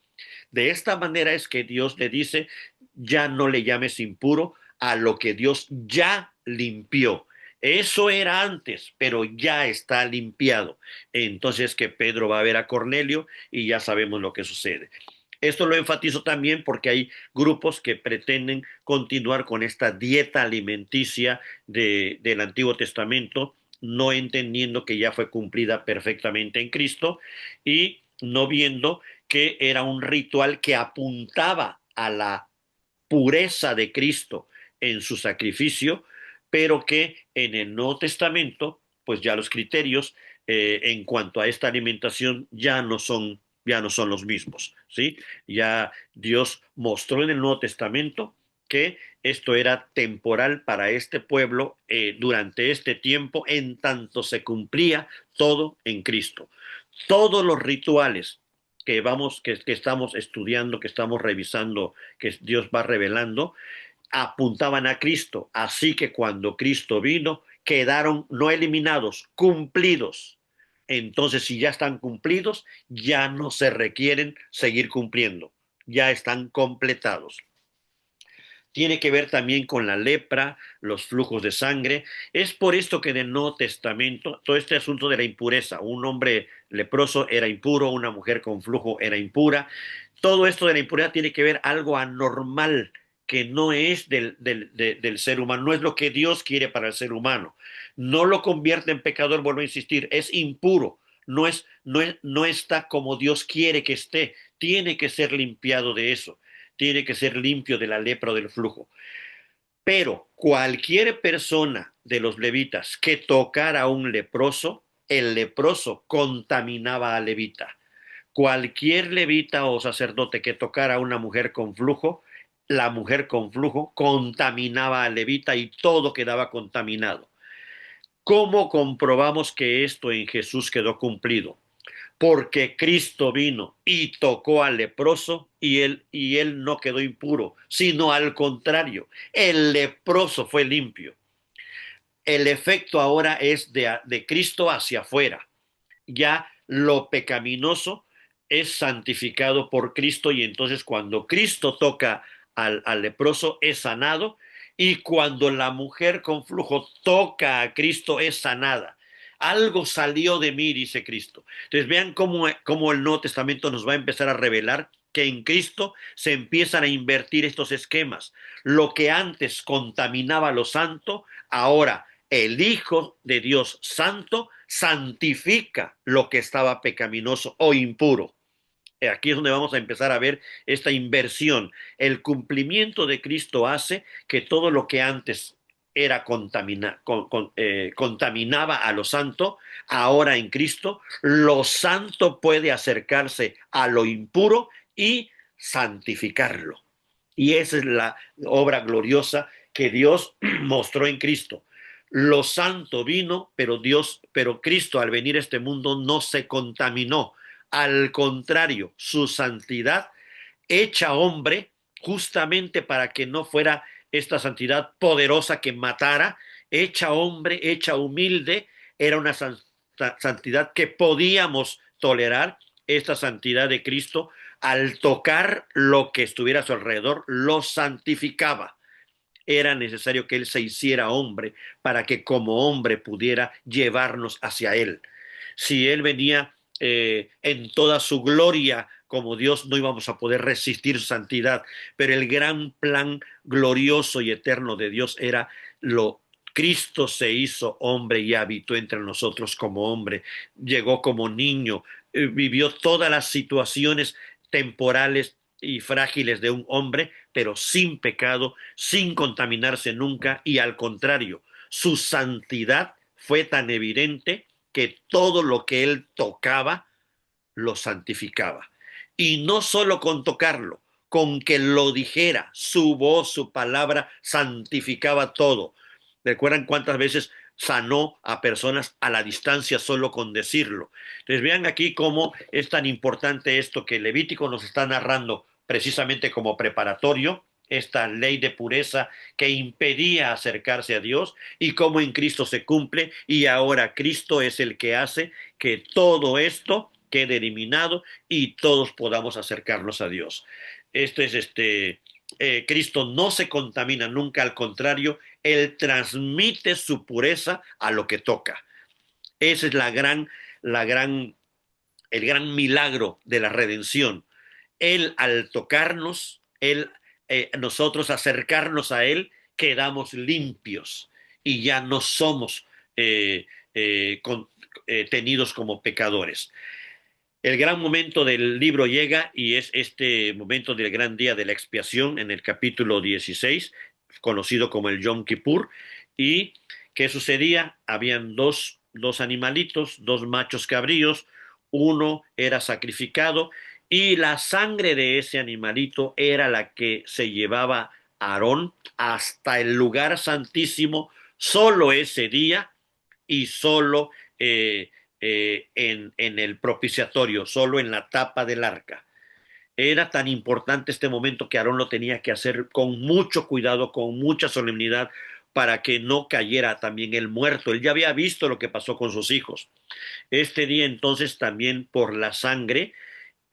De esta manera es que Dios le dice, ya no le llames impuro a lo que Dios ya limpió. Eso era antes, pero ya está limpiado. Entonces que Pedro va a ver a Cornelio y ya sabemos lo que sucede. Esto lo enfatizo también porque hay grupos que pretenden continuar con esta dieta alimenticia del Antiguo Testamento, no entendiendo que ya fue cumplida perfectamente en Cristo y no viendo que era un ritual que apuntaba a la pureza de Cristo en su sacrificio, pero que en el Nuevo Testamento, pues ya los criterios en cuanto a esta alimentación ya no son los mismos, ¿sí? Ya Dios mostró en el Nuevo Testamento que esto era temporal para este pueblo durante este tiempo, en tanto se cumplía todo en Cristo. Todos los rituales que estamos estudiando, que estamos revisando, que Dios va revelando, apuntaban a Cristo. Así que cuando Cristo vino, quedaron no eliminados, cumplidos. Entonces, si ya están cumplidos, ya no se requieren seguir cumpliendo, ya están completados. Tiene que ver también con la lepra, los flujos de sangre. Es por esto que en el Nuevo Testamento, todo este asunto de la impureza, un hombre leproso era impuro, una mujer con flujo era impura. Todo esto de la impureza tiene que ver algo anormal que no es del ser humano, no es lo que Dios quiere para el ser humano. No lo convierte en pecador, vuelvo a insistir, es impuro. No está como Dios quiere que esté, tiene que ser limpiado de eso, tiene que ser limpio de la lepra o del flujo. Pero cualquier persona de los levitas que tocara a un leproso, el leproso contaminaba al levita. Cualquier levita o sacerdote que tocara a una mujer con flujo, la mujer con flujo contaminaba al levita y todo quedaba contaminado. ¿Cómo comprobamos que esto en Jesús quedó cumplido? Porque Cristo vino y tocó al leproso y él no quedó impuro, sino al contrario, el leproso fue limpio. El efecto ahora es de Cristo hacia afuera. Ya lo pecaminoso es santificado por Cristo y entonces cuando Cristo toca al leproso es sanado y cuando la mujer con flujo toca a Cristo es sanada. Algo salió de mí, dice Cristo. Entonces vean cómo el Nuevo Testamento nos va a empezar a revelar que en Cristo se empiezan a invertir estos esquemas. Lo que antes contaminaba lo santo, ahora el Hijo de Dios Santo santifica lo que estaba pecaminoso o impuro. Aquí es donde vamos a empezar a ver esta inversión. El cumplimiento de Cristo hace que todo lo que antes era contaminaba a lo santo, ahora en Cristo, lo santo puede acercarse a lo impuro y santificarlo. Y esa es la obra gloriosa que Dios mostró en Cristo. Lo santo vino, pero Cristo al venir a este mundo no se contaminó. Al contrario, su santidad hecha hombre, justamente para que no fuera esta santidad poderosa que matara, hecha hombre, hecha humilde, era una santidad que podíamos tolerar, esta santidad de Cristo, al tocar lo que estuviera a su alrededor, lo santificaba. Era necesario que Él se hiciera hombre para que como hombre pudiera llevarnos hacia Él. Si Él venía en toda su gloria como Dios, no íbamos a poder resistir su santidad, pero el gran plan glorioso y eterno de Dios era lo Cristo se hizo hombre y habitó entre nosotros como hombre, llegó como niño, vivió todas las situaciones temporales y frágiles de un hombre, pero sin pecado, sin contaminarse nunca, y al contrario, su santidad fue tan evidente que todo lo que él tocaba lo santificaba. Y no solo con tocarlo, con que lo dijera, su voz, su palabra santificaba todo. ¿Recuerdan cuántas veces sanó a personas a la distancia solo con decirlo? Entonces vean aquí cómo es tan importante esto que Levítico nos está narrando precisamente como preparatorio, esta ley de pureza que impedía acercarse a Dios y cómo en Cristo se cumple y ahora Cristo es el que hace que todo esto quede eliminado y todos podamos acercarnos a Dios. Esto es Cristo no se contamina nunca, al contrario, Él transmite su pureza a lo que toca. Ese es la gran, el gran milagro de la redención. Él al tocarnos, nosotros acercarnos a Él, quedamos limpios y ya no somos eh, tenidos como pecadores. El gran momento del libro llega y es este momento del gran día de la expiación en el capítulo 16, conocido como el Yom Kippur. ¿Y qué sucedía? Habían dos animalitos, dos machos cabríos, uno era sacrificado y la sangre de ese animalito era la que se llevaba Aarón hasta el lugar santísimo solo ese día y solo en el propiciatorio, solo en la tapa del arca. Era tan importante este momento que Aarón lo tenía que hacer con mucho cuidado, con mucha solemnidad, para que no cayera también el muerto. Él ya había visto lo que pasó con sus hijos. Este día entonces también por la sangre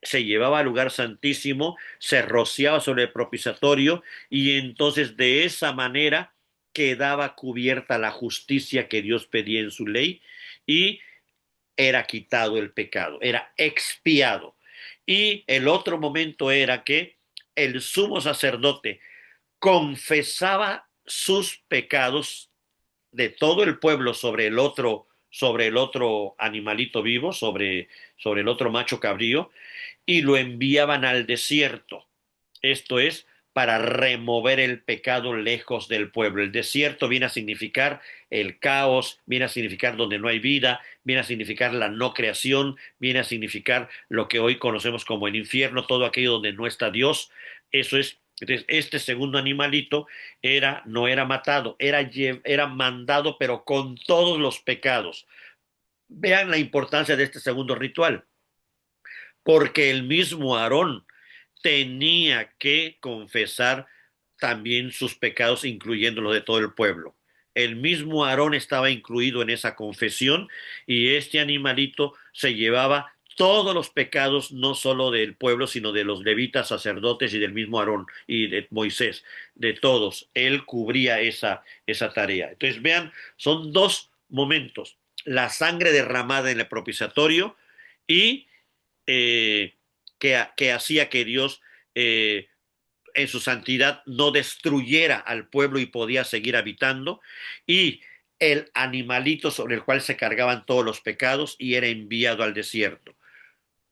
se llevaba al lugar santísimo, se rociaba sobre el propiciatorio y entonces de esa manera quedaba cubierta la justicia que Dios pedía en su ley y era quitado el pecado, era expiado. Y el otro momento era que el sumo sacerdote confesaba sus pecados de todo el pueblo sobre el otro animalito vivo, sobre el otro macho cabrío, y lo enviaban al desierto. Esto es para remover el pecado lejos del pueblo. El desierto viene a significar el caos, viene a significar donde no hay vida, viene a significar la no creación, viene a significar lo que hoy conocemos como el infierno, todo aquello donde no está Dios. Eso es Entonces, este segundo animalito no era matado, era mandado, pero con todos los pecados. Vean la importancia de este segundo ritual, porque el mismo Aarón tenía que confesar también sus pecados, incluyendo los de todo el pueblo. El mismo Aarón estaba incluido en esa confesión y este animalito se llevaba todos los pecados, no solo del pueblo, sino de los levitas, sacerdotes y del mismo Aarón y de Moisés, de todos. Él cubría esa tarea. Entonces, vean, son dos momentos: la sangre derramada en el propiciatorio y eh, que hacía que Dios en su santidad no destruyera al pueblo y podía seguir habitando, y el animalito sobre el cual se cargaban todos los pecados y era enviado al desierto.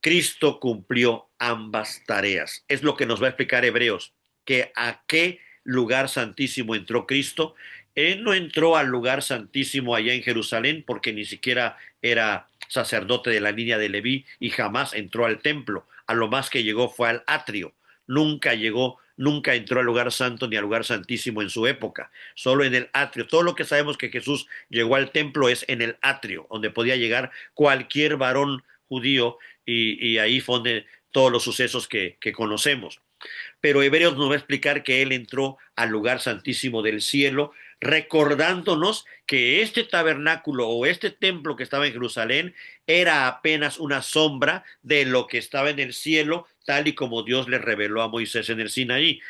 Cristo cumplió ambas tareas. Es lo que nos va a explicar Hebreos, que a qué lugar santísimo entró Cristo. Él no entró al lugar santísimo allá en Jerusalén porque ni siquiera era sacerdote de la línea de Leví y jamás entró al templo. A lo más que llegó fue al atrio. Nunca llegó, nunca entró al lugar santo ni al lugar santísimo en su época, solo en el atrio. Todo lo que sabemos que Jesús llegó al templo es en el atrio, donde podía llegar cualquier varón judío y ahí fue donde todos los sucesos que conocemos. Pero Hebreos nos va a explicar que él entró al lugar santísimo del cielo, recordándonos que este tabernáculo o este templo que estaba en Jerusalén era apenas una sombra de lo que estaba en el cielo, tal y como Dios le reveló a Moisés en el Sinaí.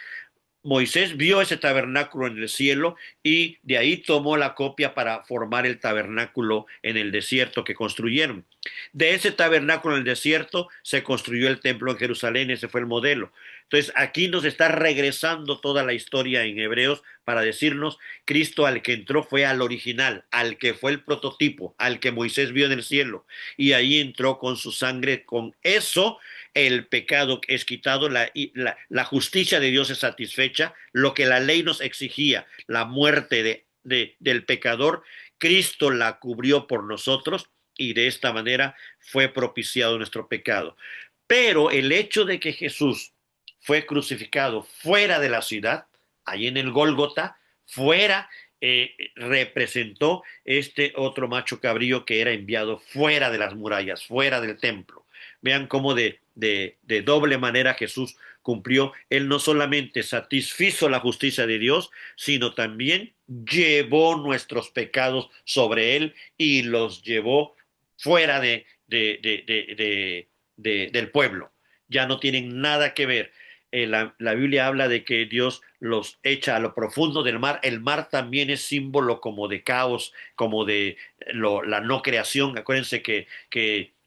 Moisés vio ese tabernáculo en el cielo y de ahí tomó la copia para formar el tabernáculo en el desierto que construyeron. De ese tabernáculo en el desierto se construyó el templo en Jerusalén, ese fue el modelo. Entonces aquí nos está regresando toda la historia en Hebreos para decirnos: Cristo al que entró fue al original, al que fue el prototipo, al que Moisés vio en el cielo, y ahí entró con su sangre. Con eso el pecado es quitado, la justicia de Dios es satisfecha, lo que la ley nos exigía, la muerte del pecador, Cristo la cubrió por nosotros y de esta manera fue propiciado nuestro pecado. Pero el hecho de que Jesús fue crucificado fuera de la ciudad, ahí en el Gólgota, fuera, representó este otro macho cabrío que era enviado fuera de las murallas, fuera del templo. Vean cómo de doble manera Jesús cumplió. Él no solamente satisfizo la justicia de Dios, sino también llevó nuestros pecados sobre él y los llevó fuera del pueblo. Ya no tienen nada que ver. La Biblia habla de que Dios los echa a lo profundo del mar. El mar también es símbolo como de caos, como de la no creación. Acuérdense que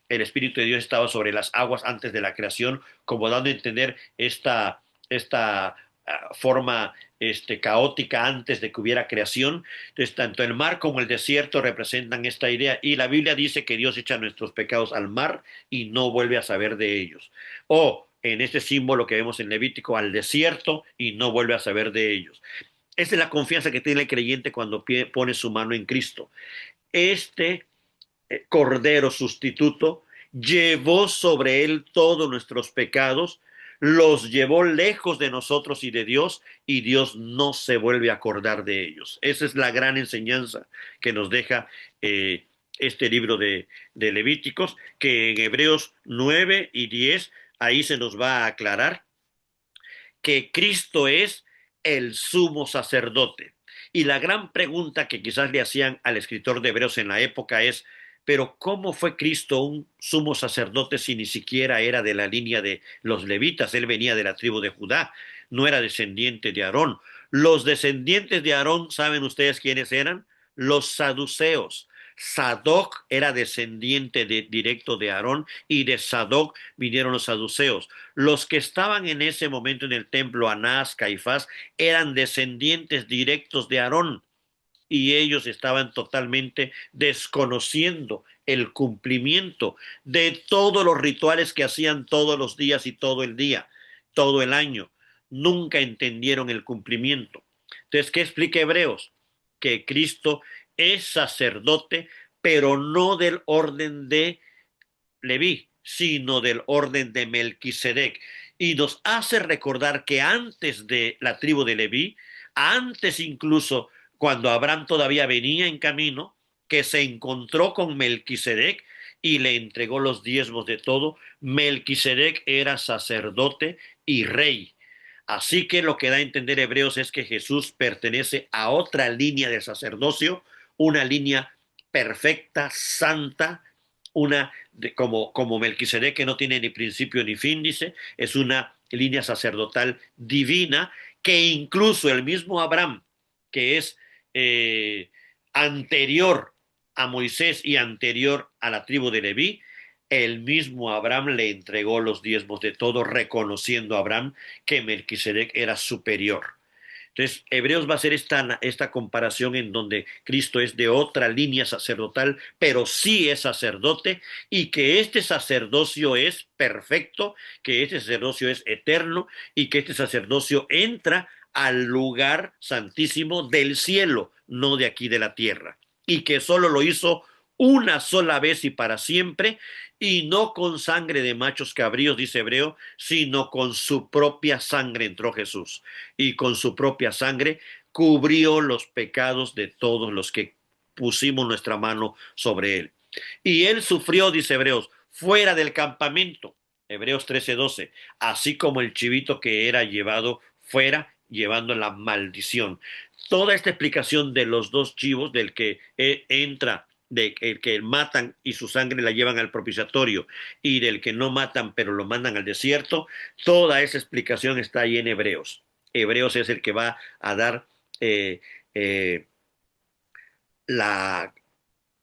el Espíritu de Dios estaba sobre las aguas antes de la creación, como dando a entender esta forma caótica antes de que hubiera creación. Entonces, tanto el mar como el desierto representan esta idea, y la Biblia dice que Dios echa nuestros pecados al mar y no vuelve a saber de ellos. O en este símbolo que vemos en Levítico, al desierto y no vuelve a saber de ellos. Esa es la confianza que tiene el creyente cuando pone su mano en Cristo. Este Cordero sustituto llevó sobre él todos nuestros pecados, los llevó lejos de nosotros y de Dios, y Dios no se vuelve a acordar de ellos. Esa es la gran enseñanza que nos deja este libro de Levíticos, que en Hebreos 9 y 10, ahí se nos va a aclarar que Cristo es el sumo sacerdote. Y la gran pregunta que quizás le hacían al escritor de Hebreos en la época es: pero ¿cómo fue Cristo un sumo sacerdote si ni siquiera era de la línea de los levitas? Él venía de la tribu de Judá, no era descendiente de Aarón. Los descendientes de Aarón, ¿saben ustedes quiénes eran? Los saduceos. Sadoc era descendiente directo de Aarón, y de Sadoc vinieron los saduceos. Los que estaban en ese momento en el templo, Anás, Caifás, eran descendientes directos de Aarón, y ellos estaban totalmente desconociendo el cumplimiento de todos los rituales que hacían todos los días y todo el día, todo el año. Nunca entendieron el cumplimiento. Entonces, ¿qué explica Hebreos? Que Cristo es sacerdote, pero no del orden de Leví, sino del orden de Melquisedec. y nos hace recordar que antes de la tribu de Leví, antes incluso cuando Abraham todavía venía en camino, que se encontró con Melquisedec y le entregó los diezmos de todo. Melquisedec era sacerdote y rey. Así que lo que da a entender Hebreos es que Jesús pertenece a otra línea de sacerdocio, una línea perfecta, santa, como Melquisedec, que no tiene ni principio ni fin, dice, es una línea sacerdotal divina, que incluso el mismo Abraham, que es anterior a Moisés y anterior a la tribu de Leví, el mismo Abraham le entregó los diezmos de todo, reconociendo a Abraham que Melquisedec era superior. Entonces, Hebreos va a hacer esta comparación en donde Cristo es de otra línea sacerdotal, pero sí es sacerdote, y que este sacerdocio es perfecto, que este sacerdocio es eterno, y que este sacerdocio entra al lugar santísimo del cielo, no de aquí de la tierra, y que solo lo hizo una sola vez y para siempre, y no con sangre de machos cabríos, dice Hebreo, sino con su propia sangre entró Jesús, y con su propia sangre cubrió los pecados de todos los que pusimos nuestra mano sobre él. Y él sufrió, dice Hebreos, fuera del campamento, Hebreos 13:12, así como el chivito que era llevado fuera, llevando la maldición. Toda esta explicación de los dos chivos, del que entra, de el que matan y su sangre la llevan al propiciatorio, y del que no matan pero lo mandan al desierto, toda esa explicación está ahí en Hebreos. Hebreos es el que va a dar eh, eh, la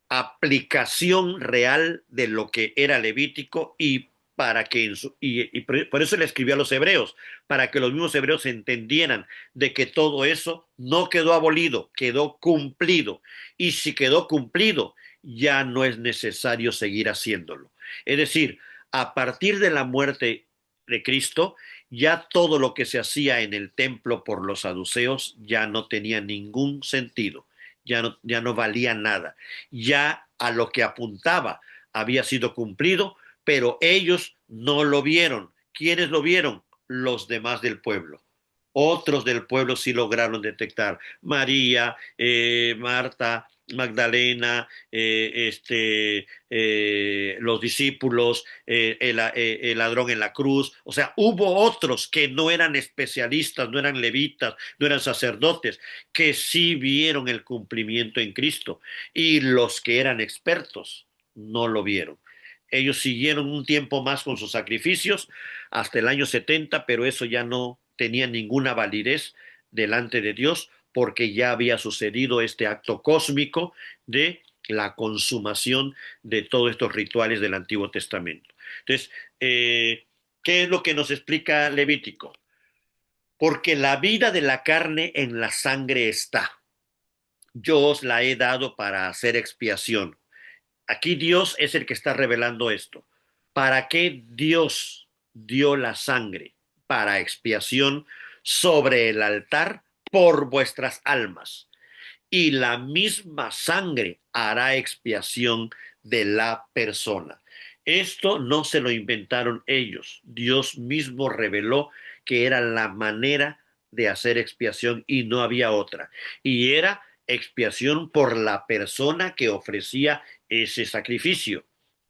aplicación real de lo que era Levítico, y para que y por eso le escribió a los hebreos, para que los mismos hebreos entendieran de que todo eso no quedó abolido, quedó cumplido. Y si quedó cumplido, ya no es necesario seguir haciéndolo. Es decir, a partir de la muerte de Cristo, ya todo lo que se hacía en el templo por los saduceos ya no tenía ningún sentido, ya no valía nada. Ya a lo que apuntaba había sido cumplido, pero ellos no lo vieron. ¿Quiénes lo vieron? Los demás del pueblo. Otros del pueblo sí lograron detectar. María, Marta, Magdalena, los discípulos, el ladrón en la cruz. O sea, hubo otros que no eran especialistas, no eran levitas, no eran sacerdotes, que sí vieron el cumplimiento en Cristo. Y los que eran expertos no lo vieron. Ellos siguieron un tiempo más con sus sacrificios hasta el año 70, pero eso ya no tenía ninguna validez delante de Dios, porque ya había sucedido este acto cósmico de la consumación de todos estos rituales del Antiguo Testamento. Entonces, ¿qué es lo que nos explica Levítico? Porque la vida de la carne en la sangre está. Yo os la he dado para hacer expiación. Aquí Dios es el que está revelando esto. ¿Para qué Dios dio la sangre? Para expiación sobre el altar por vuestras almas. Y la misma sangre hará expiación de la persona. Esto no se lo inventaron ellos. Dios mismo reveló que era la manera de hacer expiación y no había otra. Y era expiación por la persona que ofrecía ese sacrificio.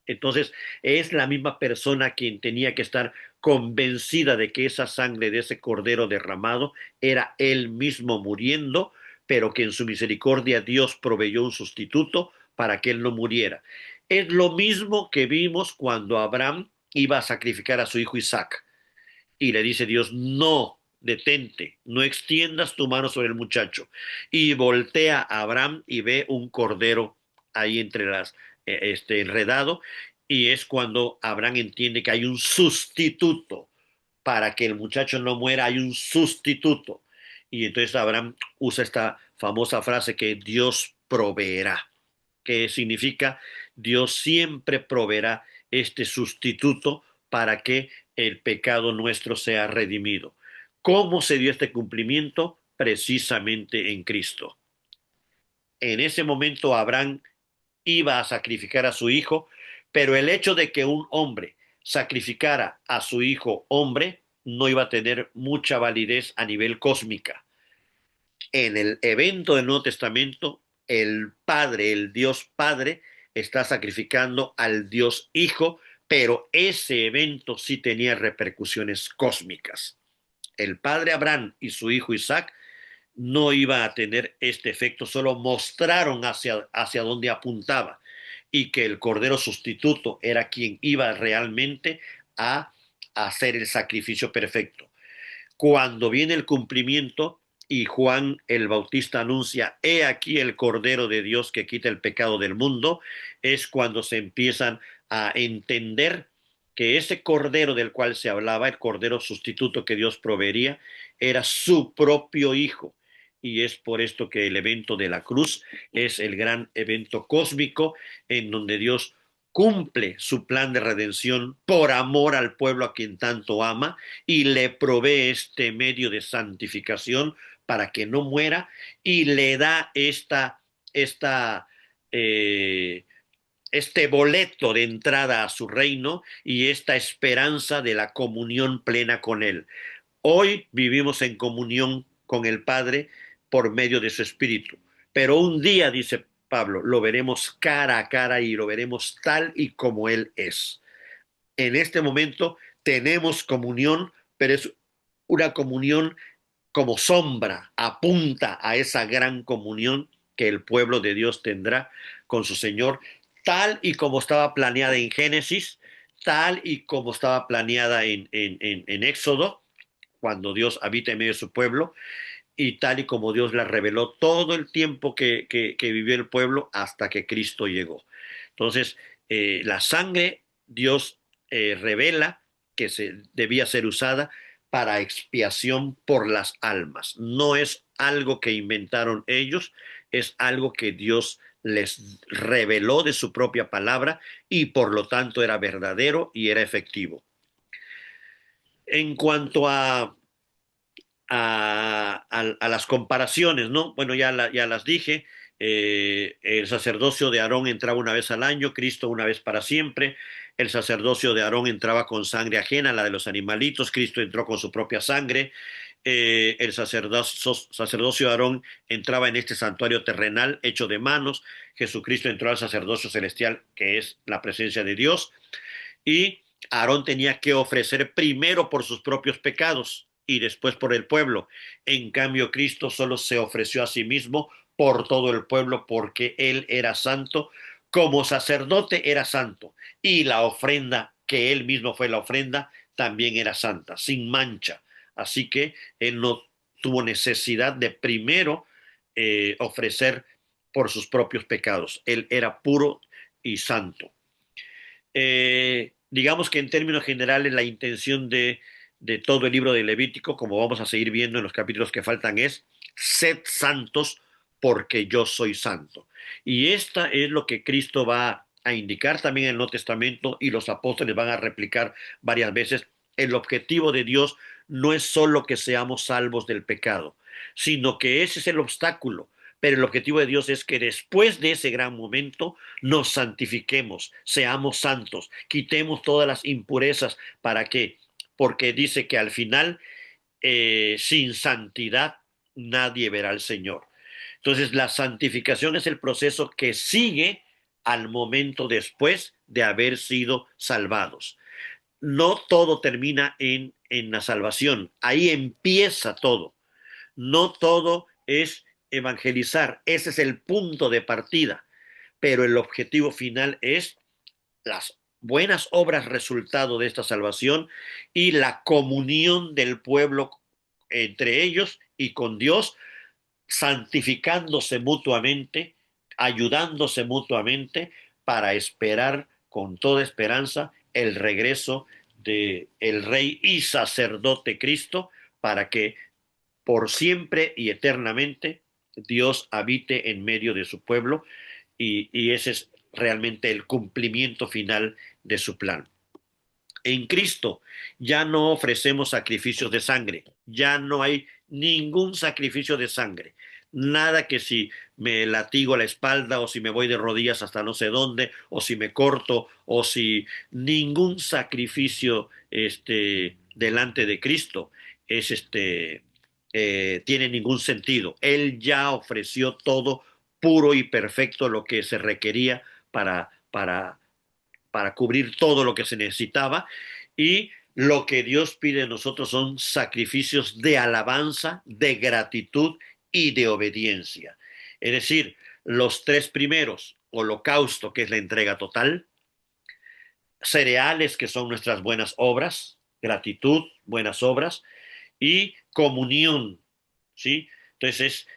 Entonces, es la misma persona quien tenía que estar convencida de que esa sangre de ese cordero derramado era él mismo muriendo, pero que en su misericordia Dios proveyó un sustituto para que él no muriera. Es lo mismo que vimos cuando Abraham iba a sacrificar a su hijo Isaac, y le dice Dios: no, detente, no extiendas tu mano sobre el muchacho. Y voltea a Abraham y ve un cordero ahí entre enredado, y es cuando Abraham entiende que hay un sustituto. Para que el muchacho no muera, hay un sustituto. Y entonces Abraham usa esta famosa frase, que Dios proveerá, que significa Dios siempre proveerá este sustituto para que el pecado nuestro sea redimido. ¿Cómo se dio este cumplimiento? Precisamente en Cristo. En ese momento Abraham iba a sacrificar a su hijo, pero el hecho de que un hombre sacrificara a su hijo hombre no iba a tener mucha validez a nivel cósmica. En el evento del Nuevo Testamento, el Padre, el Dios Padre, está sacrificando al Dios Hijo, pero ese evento sí tenía repercusiones cósmicas. El Padre Abraham y su hijo Isaac no iba a tener este efecto, solo mostraron hacia dónde apuntaba y que el Cordero sustituto era quien iba realmente a hacer el sacrificio perfecto. Cuando viene el cumplimiento y Juan el Bautista anuncia, he aquí el Cordero de Dios que quita el pecado del mundo, es cuando se empiezan a entender que ese Cordero del cual se hablaba, el Cordero sustituto que Dios proveería, era su propio Hijo. Y es por esto que el evento de la cruz es el gran evento cósmico en donde Dios cumple su plan de redención por amor al pueblo a quien tanto ama y le provee este medio de santificación para que no muera y le da esta eh, este boleto de entrada a su reino y esta esperanza de la comunión plena con él. Hoy vivimos en comunión con el Padre por medio de su Espíritu, pero un día, dice Pablo, lo veremos cara a cara y lo veremos tal y como Él es. En este momento tenemos comunión, pero es una comunión como sombra, apunta a esa gran comunión que el pueblo de Dios tendrá con su Señor, tal y como estaba planeada en Génesis, tal y como estaba planeada en Éxodo, cuando Dios habita en medio de su pueblo, y tal y como Dios la reveló todo el tiempo que vivió el pueblo hasta que Cristo llegó. Entonces, la sangre, Dios revela que debía ser usada para expiación por las almas. No es algo que inventaron ellos, es algo que Dios les reveló de su propia palabra y por lo tanto era verdadero y era efectivo. En cuanto a las comparaciones, ¿no? Bueno, ya las dije. El sacerdocio de Aarón entraba una vez al año, Cristo una vez para siempre. El sacerdocio de Aarón entraba con sangre ajena, la de los animalitos, Cristo entró con su propia sangre. El sacerdocio de Aarón entraba en este santuario terrenal hecho de manos. Jesucristo entró al sacerdocio celestial, que es la presencia de Dios. Y Aarón tenía que ofrecer primero por sus propios pecados y después por el pueblo. En cambio, Cristo solo se ofreció a sí mismo por todo el pueblo porque él era santo, como sacerdote era santo, y la ofrenda que él mismo fue la ofrenda también era santa, sin mancha. Así que él no tuvo necesidad de primero ofrecer por sus propios pecados. Él era puro y santo. Digamos que en términos generales la intención de todo el libro de Levítico, como vamos a seguir viendo en los capítulos que faltan, es sed santos porque yo soy santo. Y esta es lo que Cristo va a indicar también en el Nuevo Testamento y los apóstoles van a replicar varias veces. El objetivo de Dios no es solo que seamos salvos del pecado, sino que ese es el obstáculo. Pero el objetivo de Dios es que después de ese gran momento nos santifiquemos, seamos santos, quitemos todas las impurezas. ¿Para qué? Porque dice que al final, sin santidad, nadie verá al Señor. Entonces, la santificación es el proceso que sigue al momento después de haber sido salvados. No todo termina en la salvación, ahí empieza todo. No todo es evangelizar, ese es el punto de partida, pero el objetivo final es las buenas obras resultado de esta salvación y la comunión del pueblo entre ellos y con Dios, santificándose mutuamente, ayudándose mutuamente para esperar con toda esperanza el regreso de el Rey y sacerdote Cristo para que por siempre y eternamente Dios habite en medio de su pueblo y ese es realmente el cumplimiento final de su plan. En Cristo ya no ofrecemos sacrificios de sangre, ya no hay ningún sacrificio de sangre. Nada que si me latigo la espalda o si me voy de rodillas hasta no sé dónde o si me corto o si ningún sacrificio delante de Cristo es tiene ningún sentido. Él ya ofreció todo puro y perfecto lo que se requería para, para, para cubrir todo lo que se necesitaba, y lo que Dios pide de nosotros son sacrificios de alabanza, de gratitud y de obediencia. Es decir, los tres primeros: holocausto, que es la entrega total; cereales, que son nuestras buenas obras; gratitud, buenas obras; y comunión, ¿sí? Entonces,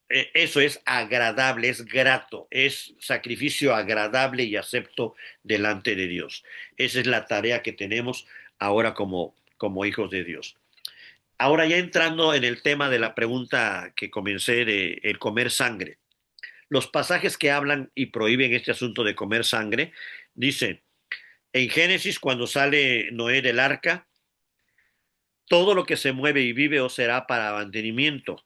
eso es agradable, es grato, es sacrificio agradable y acepto delante de Dios. Esa es la tarea que tenemos ahora como hijos de Dios. Ahora, ya entrando en el tema de la pregunta que comencé de el comer sangre. Los pasajes que hablan y prohíben este asunto de comer sangre, dice en Génesis, cuando sale Noé del arca: todo lo que se mueve y vive os será para mantenimiento,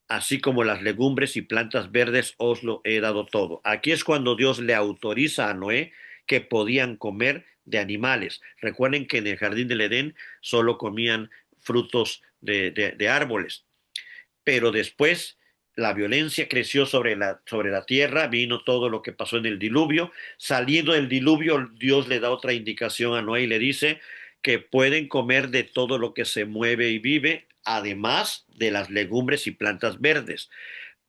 así como las legumbres y plantas verdes os lo he dado todo. Aquí es cuando Dios le autoriza a Noé que podían comer de animales. Recuerden que en el jardín del Edén solo comían frutos de árboles, pero después la violencia creció sobre la tierra, vino todo lo que pasó en el diluvio. Saliendo del diluvio, Dios le da otra indicación a Noé y le dice que pueden comer de todo lo que se mueve y vive, además de las legumbres y plantas verdes.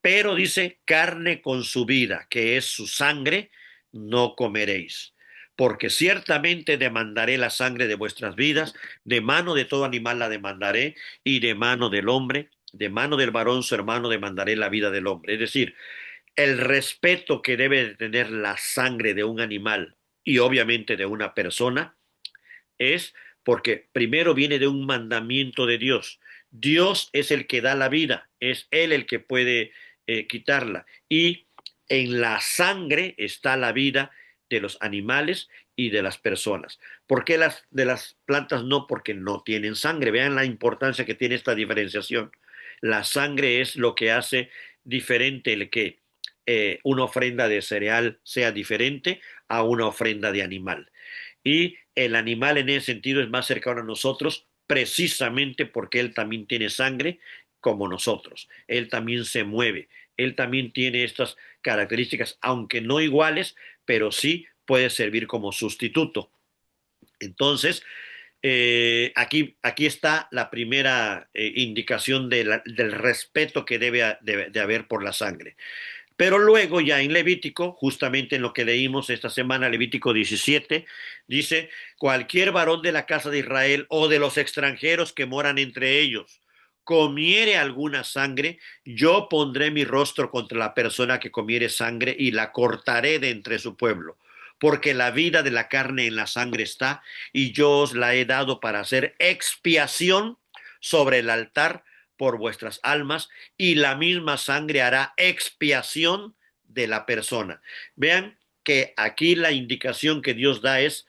Pero dice: carne con su vida, que es su sangre, no comeréis. Porque ciertamente demandaré la sangre de vuestras vidas, de mano de todo animal la demandaré, y de mano del hombre, de mano del varón su hermano, demandaré la vida del hombre. Es decir, el respeto que debe de tener la sangre de un animal y obviamente de una persona es porque primero viene de un mandamiento de Dios. Dios es el que da la vida, es Él el que puede quitarla. Y en la sangre está la vida de los animales y de las personas. ¿Por qué de las plantas no? Porque no tienen sangre. Vean la importancia que tiene esta diferenciación. La sangre es lo que hace diferente el que una ofrenda de cereal sea diferente a una ofrenda de animal. Y el animal en ese sentido es más cercano a nosotros precisamente porque él también tiene sangre como nosotros. Él también se mueve. Él también tiene estas características, aunque no iguales, pero sí puede servir como sustituto. Entonces, aquí está la primera indicación del respeto que de haber por la sangre. Pero luego ya en Levítico, justamente en lo que leímos esta semana, Levítico 17, dice: cualquier varón de la casa de Israel o de los extranjeros que moran entre ellos comiere alguna sangre, yo pondré mi rostro contra la persona que comiere sangre y la cortaré de entre su pueblo. Porque la vida de la carne en la sangre está, y yo os la he dado para hacer expiación sobre el altar por vuestras almas, y la misma sangre hará expiación de la persona. Vean que aquí la indicación que Dios da es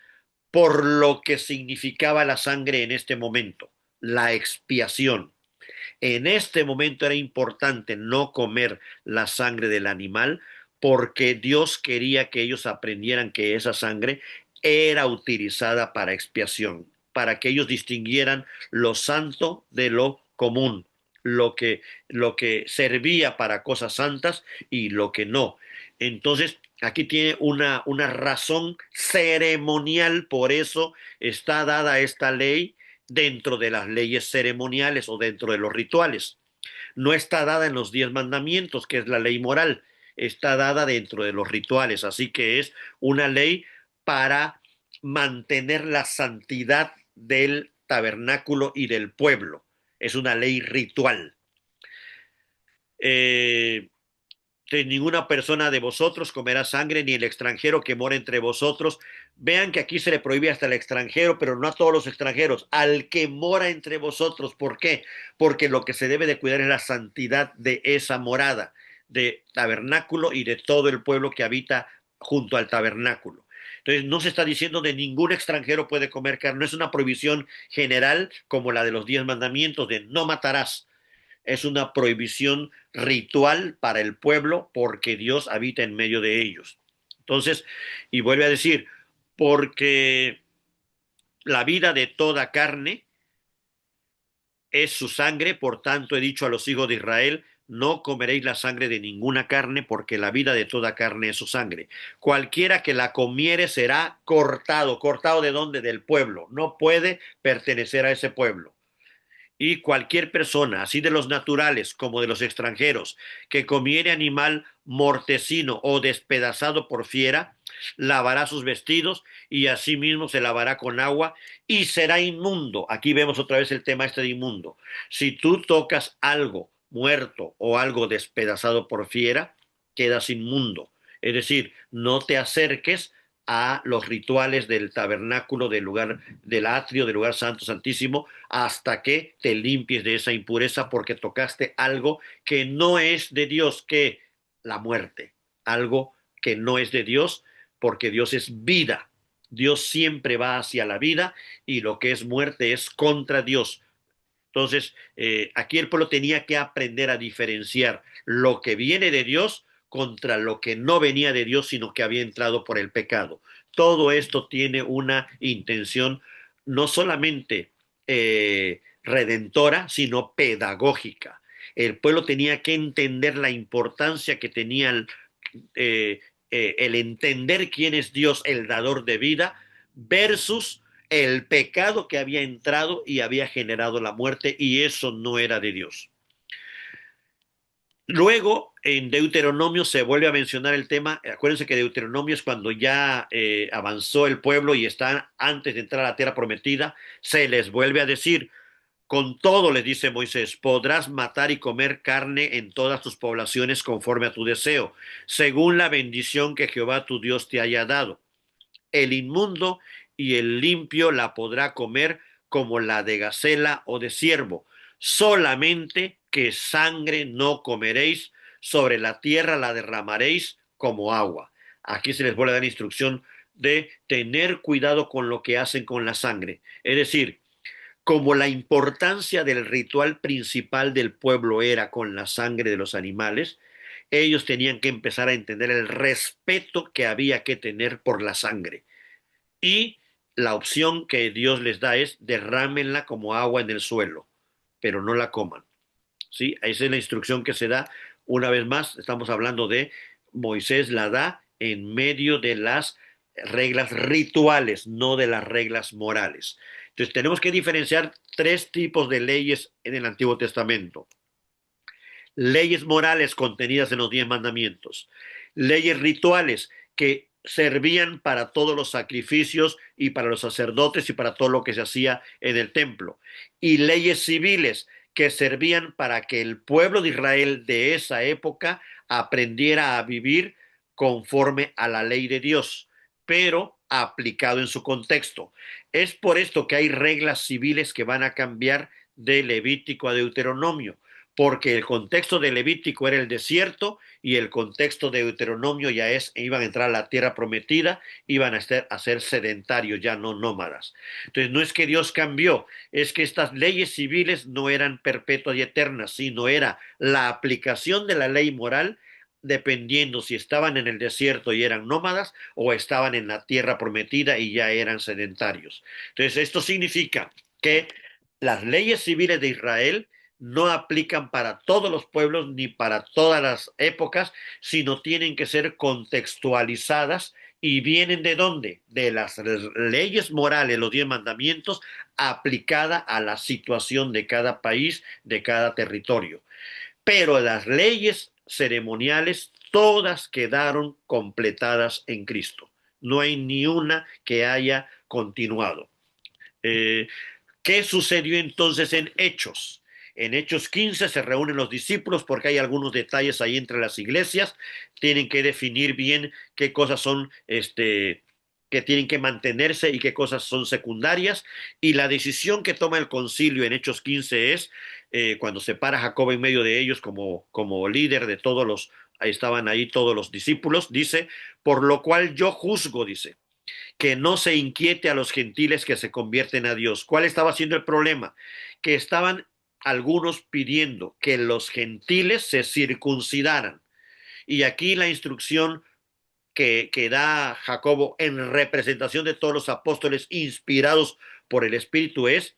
por lo que significaba la sangre en este momento, la expiación. En este momento era importante no comer la sangre del animal porque Dios quería que ellos aprendieran que esa sangre era utilizada para expiación, para que ellos distinguieran lo santo de lo común, lo que servía para cosas santas y lo que no. Entonces, aquí tiene una razón ceremonial, por eso está dada esta ley dentro de las leyes ceremoniales o dentro de los rituales. No está dada en los 10 mandamientos, que es la ley moral, está dada dentro de los rituales, así que es una ley para mantener la santidad del tabernáculo y del pueblo. Es una ley ritual. Eh, ninguna persona de vosotros comerá sangre, ni el extranjero que mora entre vosotros. Vean que aquí se le prohíbe hasta el extranjero, pero no a todos los extranjeros, al que mora entre vosotros. ¿Por qué? Porque lo que se debe de cuidar es la santidad de esa morada, de tabernáculo y de todo el pueblo que habita junto al tabernáculo. Entonces, no se está diciendo de ningún extranjero puede comer carne, no es una prohibición general como la de los 10 mandamientos de no matarás. Es una prohibición ritual para el pueblo porque Dios habita en medio de ellos. Entonces, y vuelve a decir: porque la vida de toda carne es su sangre, por tanto he dicho a los hijos de Israel, no comeréis la sangre de ninguna carne, porque la vida de toda carne es su sangre. Cualquiera que la comiere será cortado. ¿Cortado de dónde? Del pueblo. No puede pertenecer a ese pueblo. Y cualquier persona, así de los naturales como de los extranjeros, que comiere animal mortecino o despedazado por fiera, lavará sus vestidos y asimismo se lavará con agua y será inmundo. Aquí vemos otra vez el tema este de inmundo. Si tú tocas algo muerto o algo despedazado por fiera, quedas inmundo. Es decir, no te acerques a los rituales del tabernáculo, del lugar, del atrio, del lugar santo, santísimo, hasta que te limpies de esa impureza porque tocaste algo que no es de Dios, que la muerte, algo que no es de Dios, porque Dios es vida. Dios siempre va hacia la vida y lo que es muerte es contra Dios. Entonces, aquí el pueblo tenía que aprender a diferenciar lo que viene de Dios contra lo que no venía de Dios, sino que había entrado por el pecado. Todo esto tiene una intención no solamente redentora, sino pedagógica. El pueblo tenía que entender la importancia que tenía eh, el entender quién es Dios, el dador de vida, versus el pecado que había entrado y había generado la muerte, y eso no era de Dios. Luego, en Deuteronomio se vuelve a mencionar el tema. Acuérdense que Deuteronomio es cuando ya avanzó el pueblo y están antes de entrar a la tierra prometida. Se les vuelve a decir, con todo, les dice Moisés, podrás matar y comer carne en todas tus poblaciones conforme a tu deseo, según la bendición que Jehová tu Dios te haya dado. El inmundo y el limpio la podrá comer como la de gacela o de ciervo. Solamente que sangre no comeréis, sobre la tierra la derramaréis como agua. Aquí se les vuelve a dar instrucción de tener cuidado con lo que hacen con la sangre. Es decir, como la importancia del ritual principal del pueblo era con la sangre de los animales, ellos tenían que empezar a entender el respeto que había que tener por la sangre. Y la opción que Dios les da es derrámenla como agua en el suelo, pero no la coman. ¿Sí? Esa es la instrucción que se da. Una vez más, estamos hablando de Moisés la da en medio de las reglas rituales, no de las reglas morales. Entonces tenemos que diferenciar tres tipos de leyes en el Antiguo Testamento. Leyes morales contenidas en los 10 mandamientos, leyes rituales que servían para todos los sacrificios y para los sacerdotes y para todo lo que se hacía en el templo, y leyes civiles que servían para que el pueblo de Israel de esa época aprendiera a vivir conforme a la ley de Dios, pero aplicado en su contexto. Es por esto que hay reglas civiles que van a cambiar de Levítico a Deuteronomio, porque el contexto de Levítico era el desierto y el contexto de Deuteronomio ya es, iban a entrar a la tierra prometida, iban a ser sedentarios, ya no nómadas. Entonces no es que Dios cambió, es que estas leyes civiles no eran perpetuas y eternas, sino era la aplicación de la ley moral dependiendo si estaban en el desierto y eran nómadas o estaban en la tierra prometida y ya eran sedentarios. Entonces esto significa que las leyes civiles de Israel no aplican para todos los pueblos ni para todas las épocas, sino tienen que ser contextualizadas y vienen de dónde? De las leyes morales, los 10 mandamientos, aplicada a la situación de cada país, de cada territorio. Pero las leyes ceremoniales todas quedaron completadas en Cristo. No hay ni una que haya continuado. Eh, ¿Qué sucedió entonces en Hechos? En Hechos 15 se reúnen los discípulos porque hay algunos detalles ahí entre las iglesias. Tienen que definir bien qué cosas son que tienen que mantenerse y qué cosas son secundarias. Y la decisión que toma el concilio en Hechos 15 es, cuando se para Jacobo en medio de ellos como líder de todos los, ahí estaban ahí todos los discípulos, dice, por lo cual yo juzgo, dice, que no se inquiete a los gentiles que se convierten a Dios. ¿Cuál estaba siendo el problema? Que estaban algunos pidiendo que los gentiles se circuncidaran. Y aquí la instrucción que da Jacobo en representación de todos los apóstoles inspirados por el Espíritu es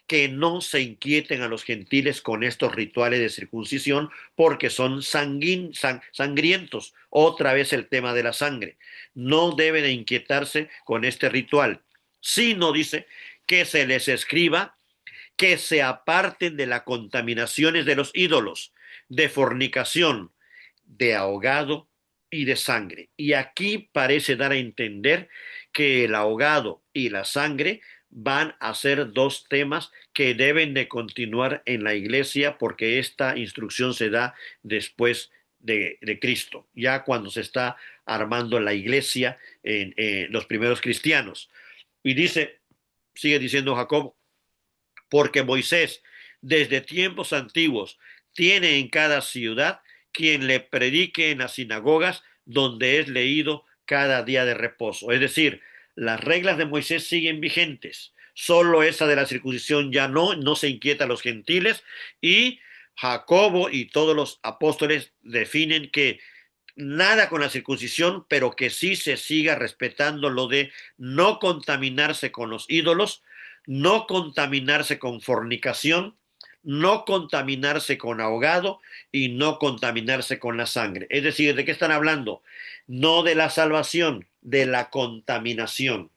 que no se inquieten a los gentiles con estos rituales de circuncisión porque son sangrientos. Otra vez el tema de la sangre. No deben de inquietarse con este ritual, sino dice que se les escriba que se aparten de las contaminaciones de los ídolos, de fornicación, de ahogado y de sangre. Y aquí parece dar a entender que el ahogado y la sangre van a ser dos temas que deben de continuar en la iglesia porque esta instrucción se da después de Cristo, ya cuando se está armando la iglesia en los primeros cristianos. Y dice, sigue diciendo Jacob, porque Moisés, desde tiempos antiguos, tiene en cada ciudad quien le predique en las sinagogas donde es leído cada día de reposo. Es decir, las reglas de Moisés siguen vigentes. Solo esa de la circuncisión ya no se inquieta a los gentiles y Jacobo y todos los apóstoles definen que nada con la circuncisión, pero que sí se siga respetando lo de no contaminarse con los ídolos, no contaminarse con fornicación, no contaminarse con ahogado y no contaminarse con la sangre. Es decir, ¿de qué están hablando? No de la salvación, de la contaminación.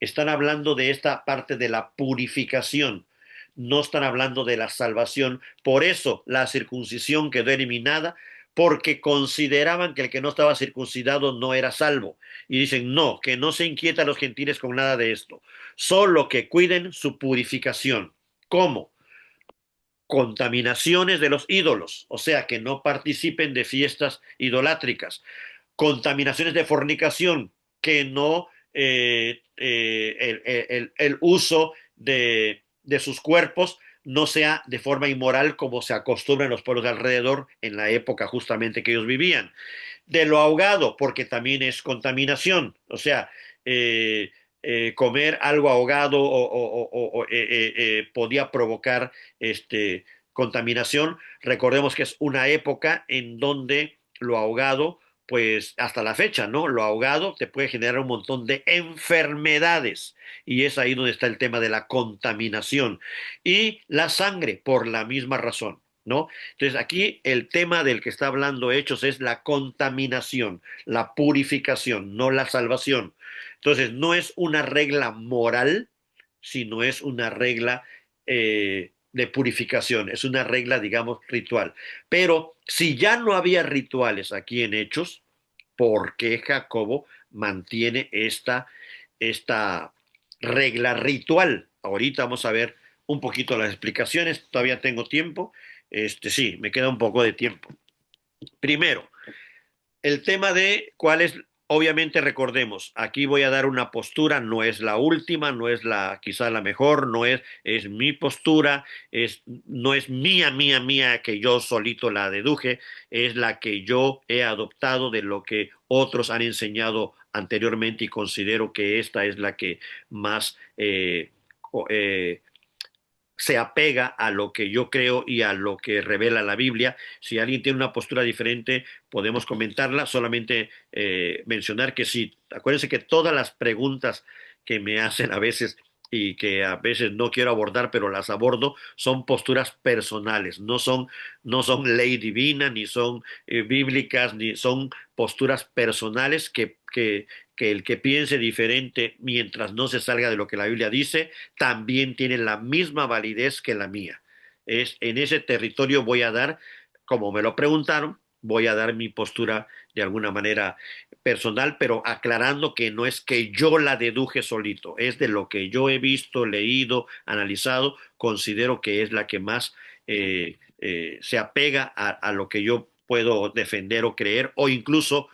Están hablando de esta parte de la purificación. No están hablando de la salvación. Por eso la circuncisión quedó eliminada, porque consideraban que el que no estaba circuncidado no era salvo. Y dicen, no, que no se inquieta a los gentiles con nada de esto. Solo que cuiden su purificación. ¿Cómo? Contaminaciones de los ídolos, o sea, que no participen de fiestas idolátricas. Contaminaciones de fornicación, que no el uso de sus cuerpos no sea de forma inmoral como se acostumbra en los pueblos de alrededor en la época justamente que ellos vivían. De lo ahogado, porque también es contaminación, o sea, comer algo ahogado podía provocar contaminación. Recordemos que es una época en donde lo ahogado, pues hasta la fecha, ¿no? Lo ahogado te puede generar un montón de enfermedades y es ahí donde está el tema de la contaminación. Y la sangre, por la misma razón, ¿no? Entonces aquí el tema del que está hablando Hechos es la contaminación, la purificación, no la salvación. Entonces no es una regla moral, sino es una regla de purificación, es una regla, digamos, ritual. Pero si ya no había rituales aquí en Hechos, ¿por qué Jacobo mantiene esta regla ritual? Ahorita vamos a ver un poquito las explicaciones, todavía tengo tiempo. Sí, me queda un poco de tiempo. Primero, el tema de cuál es, obviamente recordemos, aquí voy a dar una postura, no es la última, no es la quizá la mejor, es mi postura, no es mía, que yo solito la deduje, es la que yo he adoptado de lo que otros han enseñado anteriormente y considero que esta es la que más se apega a lo que yo creo y a lo que revela la Biblia. Si alguien tiene una postura diferente, podemos comentarla. Solamente mencionar que sí, acuérdense que todas las preguntas que me hacen a veces y que a veces no quiero abordar, pero las abordo, son posturas personales, no son ley divina, ni son bíblicas, ni son posturas personales que el que piense diferente mientras no se salga de lo que la Biblia dice, también tiene la misma validez que la mía. En ese territorio voy a dar, como me lo preguntaron, voy a dar mi postura de alguna manera personal, pero aclarando que no es que yo la deduje solito, es de lo que yo he visto, leído, analizado, considero que es la que más se apega a lo que yo puedo defender o creer o incluso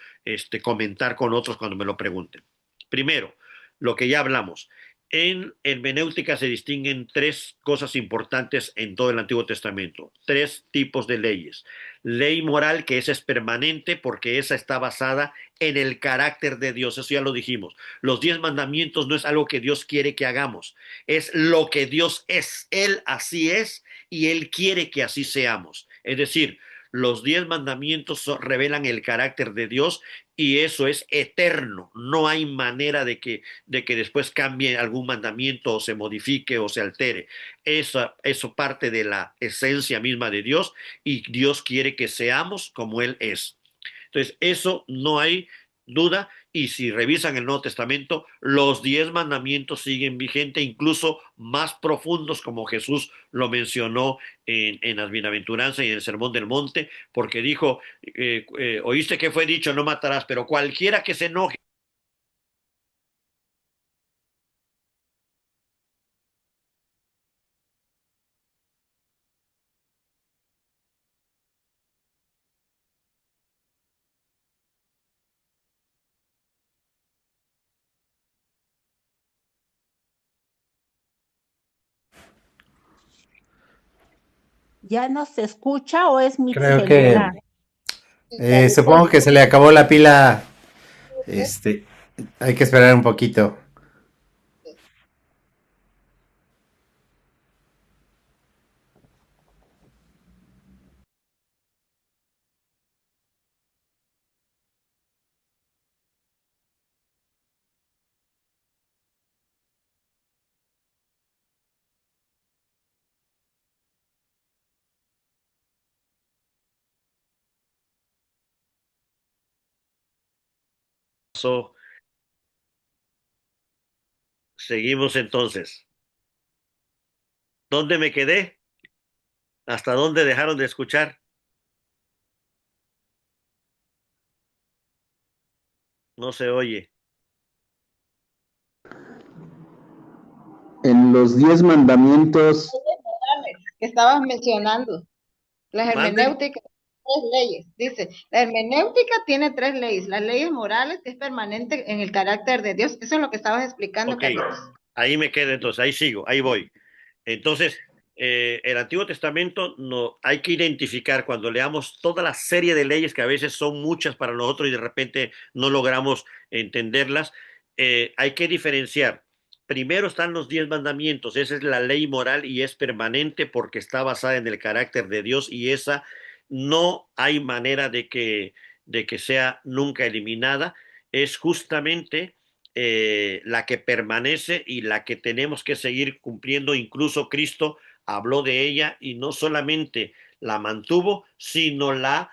comentar con otros cuando me lo pregunten. Primero, lo que ya hablamos. En hermenéutica se distinguen tres cosas importantes en todo el Antiguo Testamento, tres tipos de leyes. Ley moral, que esa es permanente porque esa está basada en el carácter de Dios, eso ya lo dijimos. Los 10 mandamientos no es algo que Dios quiere que hagamos, es lo que Dios es. Él así es y Él quiere que así seamos. Es decir, Los 10 mandamientos revelan el carácter de Dios y eso es eterno. No hay manera de que después cambie algún mandamiento o se modifique o se altere. Eso parte de la esencia misma de Dios y Dios quiere que seamos como Él es. Entonces, eso no hay duda. Y si revisan el Nuevo Testamento, los 10 mandamientos siguen vigentes, incluso más profundos, como Jesús lo mencionó en las bienaventuranzas y en el Sermón del Monte, porque dijo, oíste que fue dicho, no matarás, pero cualquiera que se enoje. ¿Ya no se escucha o es mi Creo que celular? supongo que se le acabó la pila. Este, hay que esperar un poquito. Seguimos entonces. ¿Dónde me quedé? ¿Hasta dónde dejaron de escuchar? No se oye. En los 10 mandamientos. Que estabas mencionando, la Mande. hermenéutica, tres leyes. Dice, la hermenéutica tiene tres leyes. Las leyes morales es permanente en el carácter de Dios. Eso es lo que estabas explicando, Ok, Carlitos. ahí me quedo entonces, ahí sigo, ahí voy. Entonces, el Antiguo Testamento no, hay que identificar cuando leamos toda la serie de leyes que a veces son muchas para nosotros y de repente no logramos entenderlas. Hay que diferenciar. Primero están los 10 mandamientos, esa es la ley moral y es permanente porque está basada en el carácter de Dios y esa no hay manera de que sea nunca eliminada. Es justamente la que permanece y la que tenemos que seguir cumpliendo. Incluso Cristo habló de ella y no solamente la mantuvo, sino la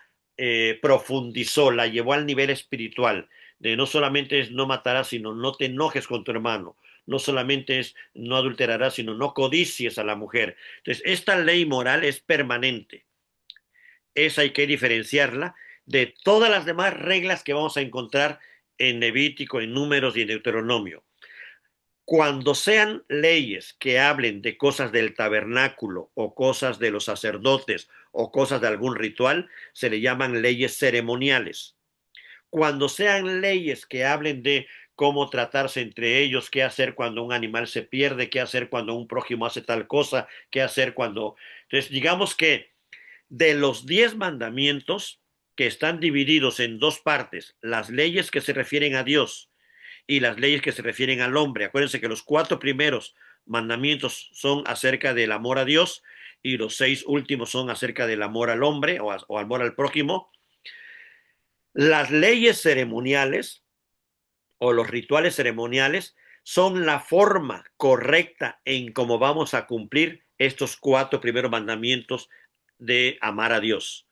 profundizó, la llevó al nivel espiritual. De no solamente es no matarás, sino no te enojes con tu hermano. No solamente es no adulterarás, sino no codicies a la mujer. Entonces, esta ley moral es permanente. Esa hay que diferenciarla de todas las demás reglas que vamos a encontrar en Levítico, en Números y en Deuteronomio. Cuando sean leyes que hablen de cosas del tabernáculo o cosas de los sacerdotes o cosas de algún ritual, se le llaman leyes ceremoniales. Cuando sean leyes que hablen de cómo tratarse entre ellos, qué hacer cuando un animal se pierde, qué hacer cuando un prójimo hace tal cosa, qué hacer cuando... Entonces, digamos que de los 10 mandamientos que están divididos en dos partes, las leyes que se refieren a Dios y las leyes que se refieren al hombre. Acuérdense que los 4 primeros mandamientos son acerca del amor a Dios y los 6 últimos son acerca del amor al hombre o amor al prójimo. Las leyes ceremoniales o los rituales ceremoniales son la forma correcta en cómo vamos a cumplir estos 4 primeros mandamientos de amar a Dios.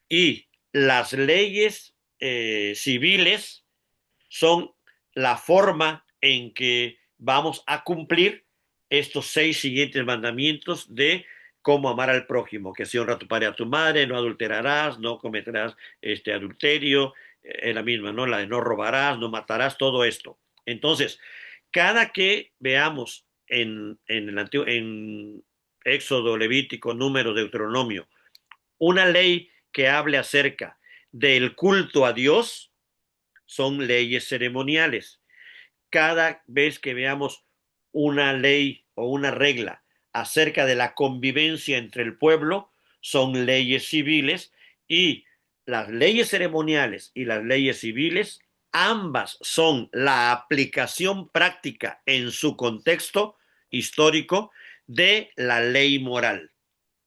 Y las leyes civiles son la forma en que vamos a cumplir estos 6 siguientes mandamientos de cómo amar al prójimo, que si honra a tu padre y a tu madre, no adulterarás, no cometerás adulterio, es la misma, ¿no? La de no robarás, no matarás, todo esto. Entonces, cada que veamos en Éxodo, Levítico, Números, Deuteronomio, una ley que hable acerca del culto a Dios, son leyes ceremoniales. Cada vez que veamos una ley o una regla acerca de la convivencia entre el pueblo, son leyes civiles y las leyes ceremoniales y las leyes civiles, ambas son la aplicación práctica en su contexto histórico de la ley moral.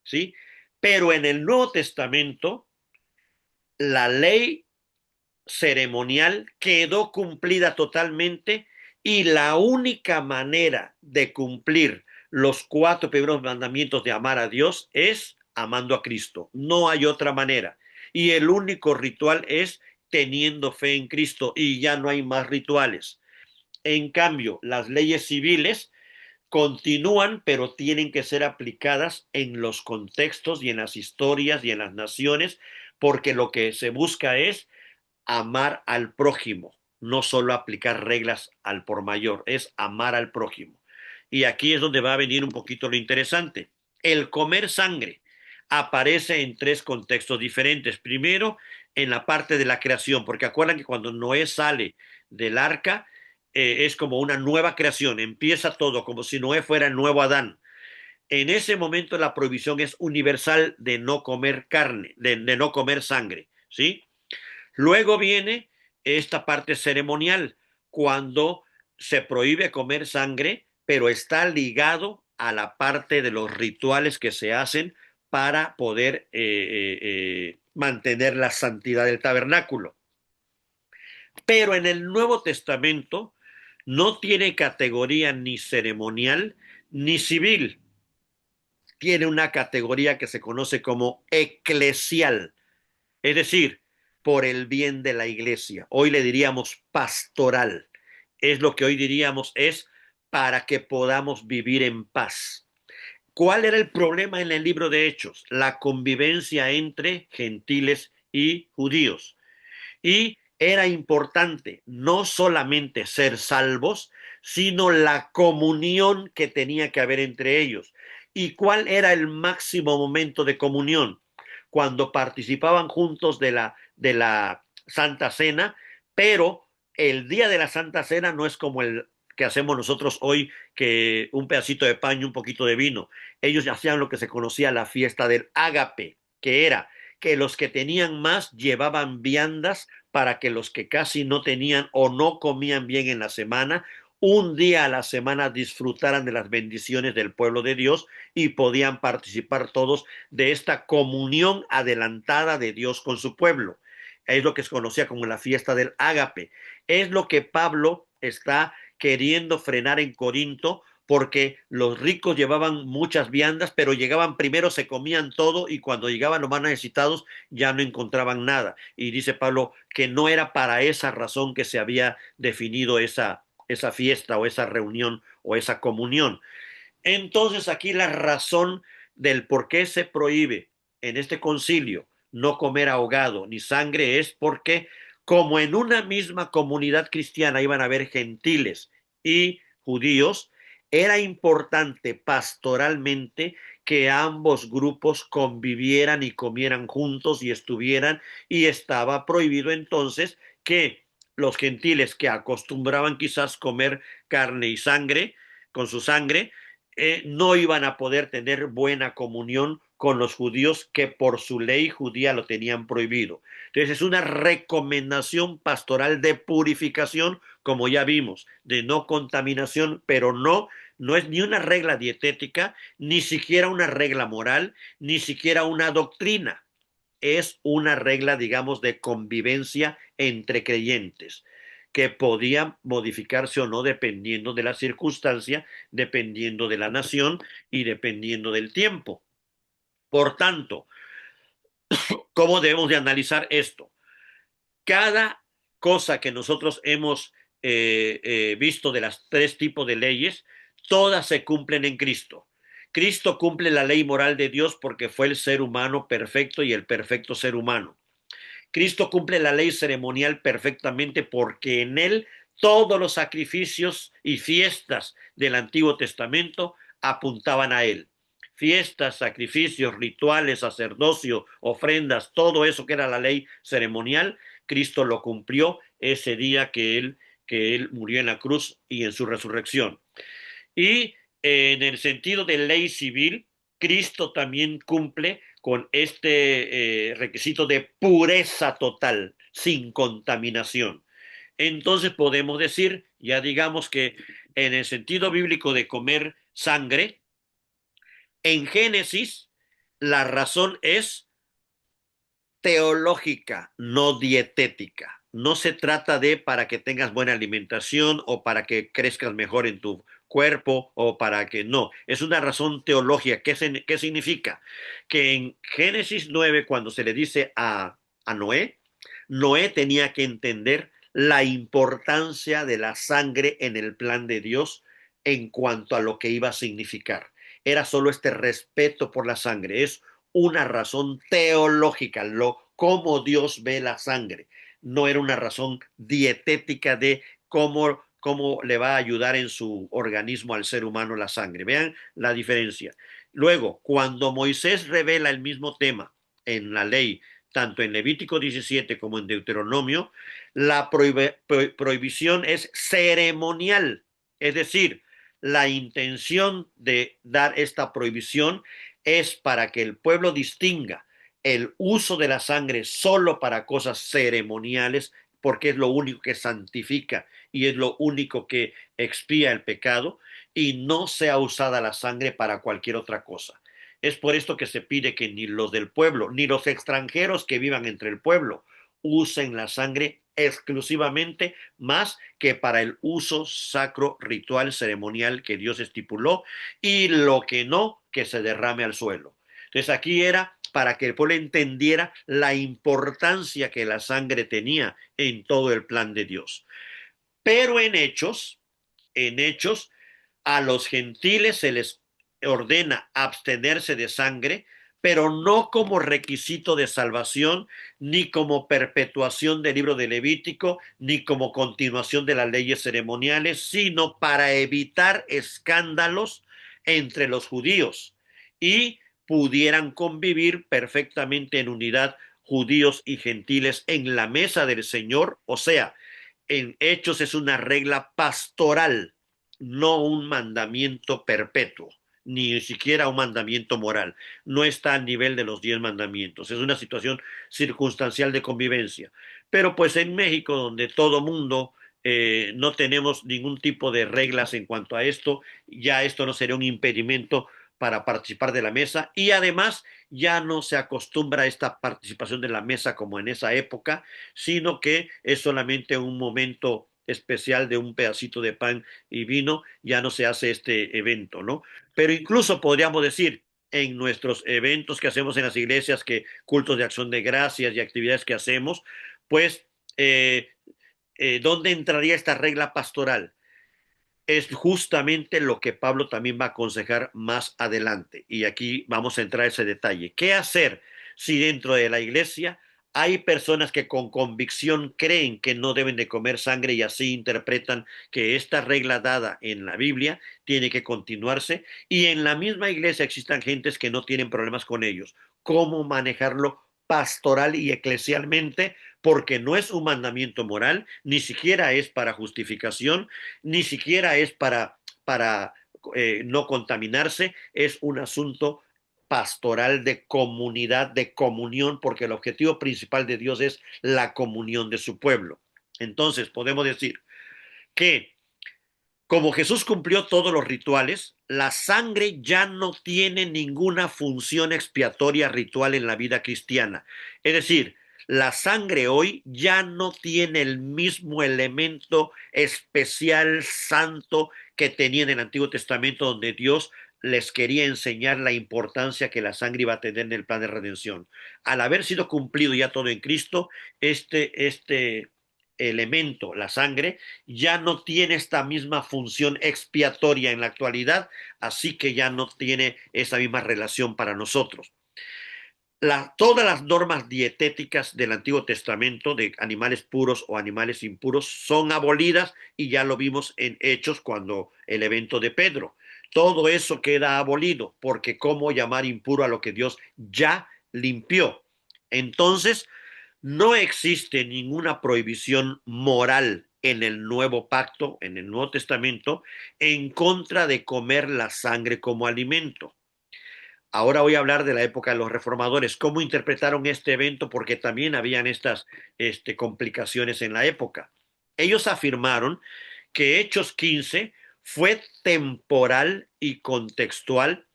¿Sí? Pero en el Nuevo Testamento, la ley ceremonial quedó cumplida totalmente y la única manera de cumplir los 4 primeros mandamientos de amar a Dios es amando a Cristo. No hay otra manera. Y el único ritual es teniendo fe en Cristo y ya no hay más rituales. En cambio, las leyes civiles continúan, pero tienen que ser aplicadas en los contextos y en las historias y en las naciones, porque lo que se busca es amar al prójimo, no solo aplicar reglas al por mayor, es amar al prójimo. Y aquí es donde va a venir un poquito lo interesante. El comer sangre aparece en 3 contextos diferentes. Primero, en la parte de la creación, porque acuerdan que cuando Noé sale del arca, es como una nueva creación, empieza todo como si Noé fuera el nuevo Adán. En ese momento la prohibición es universal de no comer carne, de no comer sangre, ¿sí? Luego viene esta parte ceremonial, cuando se prohíbe comer sangre, pero está ligado a la parte de los rituales que se hacen para poder mantener la santidad del tabernáculo. Pero en el Nuevo Testamento no tiene categoría ni ceremonial ni civil. Tiene una categoría que se conoce como eclesial, es decir, por el bien de la iglesia. Hoy le diríamos pastoral. Es lo que hoy diríamos es para que podamos vivir en paz. ¿Cuál era el problema en el libro de Hechos? La convivencia entre gentiles y judíos. Y era importante no solamente ser salvos, sino la comunión que tenía que haber entre ellos. ¿Y cuál era el máximo momento de comunión? Cuando participaban juntos de la Santa Cena, pero el día de la Santa Cena no es como el que hacemos nosotros hoy, que un pedacito de pan y un poquito de vino. Ellos hacían lo que se conocía la fiesta del ágape, que era que los que tenían más llevaban viandas para que los que casi no tenían o no comían bien en la semana, un día a la semana disfrutaran de las bendiciones del pueblo de Dios y podían participar todos de esta comunión adelantada de Dios con su pueblo. Es lo que se conocía como la fiesta del ágape. Es lo que Pablo está queriendo frenar en Corinto, porque los ricos llevaban muchas viandas, pero llegaban primero, se comían todo y cuando llegaban los más necesitados ya no encontraban nada. Y dice Pablo que no era para esa razón que se había definido esa fiesta o esa reunión o esa comunión. Entonces aquí la razón del por qué se prohíbe en este concilio no comer ahogado ni sangre es porque como en una misma comunidad cristiana iban a haber gentiles y judíos, era importante pastoralmente que ambos grupos convivieran y comieran juntos y estuvieran, y estaba prohibido entonces que los gentiles que acostumbraban quizás comer carne y sangre, con su sangre, no iban a poder tener buena comunión con los judíos que por su ley judía lo tenían prohibido. Entonces es una recomendación pastoral de purificación, como ya vimos, de no contaminación, pero no es ni una regla dietética, ni siquiera una regla moral, ni siquiera una doctrina. Es una regla, digamos, de convivencia entre creyentes, que podía modificarse o no dependiendo de la circunstancia, dependiendo de la nación y dependiendo del tiempo. Por tanto, ¿cómo debemos de analizar esto? Cada cosa que nosotros hemos visto de las 3 tipos de leyes, todas se cumplen en Cristo. Cristo cumple la ley moral de Dios porque fue el ser humano perfecto y el perfecto ser humano. Cristo cumple la ley ceremonial perfectamente porque en él todos los sacrificios y fiestas del Antiguo Testamento apuntaban a él. Fiestas, sacrificios, rituales, sacerdocio, ofrendas, todo eso que era la ley ceremonial, Cristo lo cumplió ese día que él murió en la cruz y en su resurrección. Y en el sentido de ley civil, Cristo también cumple con este requisito de pureza total, sin contaminación. Entonces podemos decir, ya digamos que en el sentido bíblico de comer sangre, en Génesis La razón es teológica, no dietética. No se trata de para que tengas buena alimentación o para que crezcas mejor en tu cuerpo o para que no. Es una razón teológica. ¿Qué significa? Que en Génesis 9, cuando se le dice a Noé, Noé tenía que entender la importancia de la sangre en el plan de Dios en cuanto a lo que iba a significar. Era solo este respeto por la sangre. Es una razón teológica, cómo Dios ve la sangre. No era una razón dietética de cómo le va a ayudar en su organismo al ser humano la sangre. Vean la diferencia. Luego, cuando Moisés revela el mismo tema en la ley, tanto en Levítico 17 como en Deuteronomio, la prohibición es ceremonial, es decir, la intención de dar esta prohibición es para que el pueblo distinga el uso de la sangre solo para cosas ceremoniales, porque es lo único que santifica y es lo único que expía el pecado, y no sea usada la sangre para cualquier otra cosa. Es por esto que se pide que ni los del pueblo, ni los extranjeros que vivan entre el pueblo, usen la sangre exclusivamente más que para el uso sacro, ritual, ceremonial que Dios estipuló, y lo que no, que se derrame al suelo. Entonces aquí era para que el pueblo entendiera la importancia que la sangre tenía en todo el plan de Dios. Pero en hechos, a los gentiles se les ordena abstenerse de sangre, pero no como requisito de salvación, ni como perpetuación del libro de Levítico, ni como continuación de las leyes ceremoniales, sino para evitar escándalos entre los judíos y pudieran convivir perfectamente en unidad judíos y gentiles en la mesa del Señor. O sea, en Hechos es una regla pastoral, no un mandamiento perpetuo, ni siquiera un mandamiento moral. No está al nivel de los 10 mandamientos. Es una situación circunstancial de convivencia. Pero pues en México, donde todo mundo no tenemos ningún tipo de reglas en cuanto a esto, ya esto no sería un impedimento para participar de la mesa, y además ya no se acostumbra a esta participación de la mesa como en esa época, sino que es solamente un momento especial de un pedacito de pan y vino, ya no se hace este evento, ¿no? Pero incluso podríamos decir, en nuestros eventos que hacemos en las iglesias, que cultos de acción de gracias y actividades que hacemos, pues, ¿dónde entraría esta regla pastoral? Es justamente lo que Pablo también va a aconsejar más adelante. Y aquí vamos a entrar a ese detalle. ¿Qué hacer si dentro de la iglesia hay personas que con convicción creen que no deben de comer sangre y así interpretan que esta regla dada en la Biblia tiene que continuarse, y en la misma iglesia existan gentes que no tienen problemas con ellos? ¿Cómo manejarlo pastoral y eclesialmente? Porque no es un mandamiento moral, ni siquiera es para justificación, ni siquiera es para no contaminarse, es un asunto pastoral de comunidad, de comunión, porque el objetivo principal de Dios es la comunión de su pueblo. Entonces podemos decir que como Jesús cumplió todos los rituales, la sangre ya no tiene ninguna función expiatoria ritual en la vida cristiana. Es decir, la sangre hoy ya no tiene el mismo elemento especial, santo, que tenía en el Antiguo Testamento, donde Dios les quería enseñar la importancia que la sangre iba a tener en el plan de redención. Al haber sido cumplido ya todo en Cristo, este elemento, la sangre, ya no tiene esta misma función expiatoria en la actualidad, así que ya no tiene esa misma relación para nosotros. Todas las normas dietéticas del Antiguo Testamento de animales puros o animales impuros son abolidas, y ya lo vimos en Hechos cuando el evento de Pedro. Todo eso queda abolido, porque ¿cómo llamar impuro a lo que Dios ya limpió? Entonces, no existe ninguna prohibición moral en el nuevo pacto, en el Nuevo Testamento, en contra de comer la sangre como alimento. Ahora voy a hablar de la época de los reformadores, cómo interpretaron este evento, porque también habían estas complicaciones en la época. Ellos afirmaron que Hechos 15 fue temporal y contextual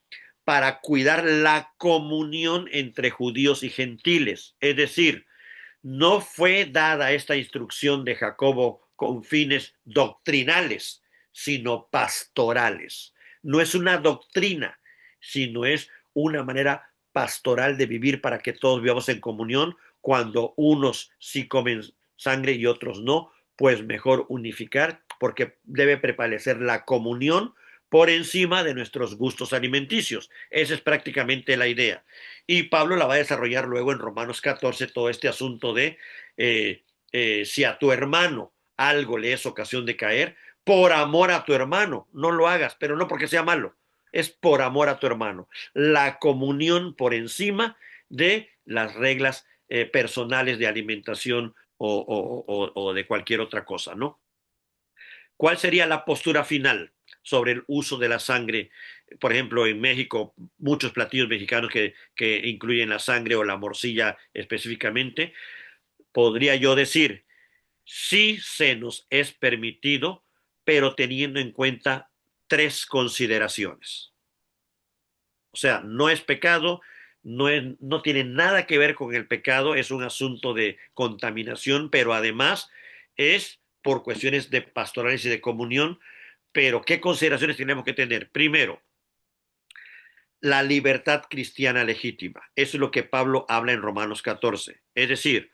para cuidar la comunión entre judíos y gentiles. Es decir, no fue dada esta instrucción de Jacobo con fines doctrinales, sino pastorales. No es una doctrina, sino es una manera pastoral de vivir para que todos vivamos en comunión. Cuando unos sí comen sangre y otros no, pues mejor unificar, porque debe prevalecer la comunión por encima de nuestros gustos alimenticios. Esa es prácticamente la idea. Y Pablo la va a desarrollar luego en Romanos 14, todo este asunto de si a tu hermano algo le es ocasión de caer, por amor a tu hermano, no lo hagas, pero no porque sea malo, es por amor a tu hermano. La comunión por encima de las reglas personales de alimentación o de cualquier otra cosa, ¿no? ¿Cuál sería la postura final sobre el uso de la sangre? Por ejemplo, en México, muchos platillos mexicanos que incluyen la sangre o la morcilla específicamente, podría yo decir, sí se nos es permitido, pero teniendo en cuenta tres consideraciones. O sea, no es pecado, no tiene nada que ver con el pecado, es un asunto de contaminación, pero además es por cuestiones de pastorales y de comunión. Pero ¿qué consideraciones tenemos que tener? Primero, la libertad cristiana legítima. Eso es lo que Pablo habla en Romanos 14. Es decir,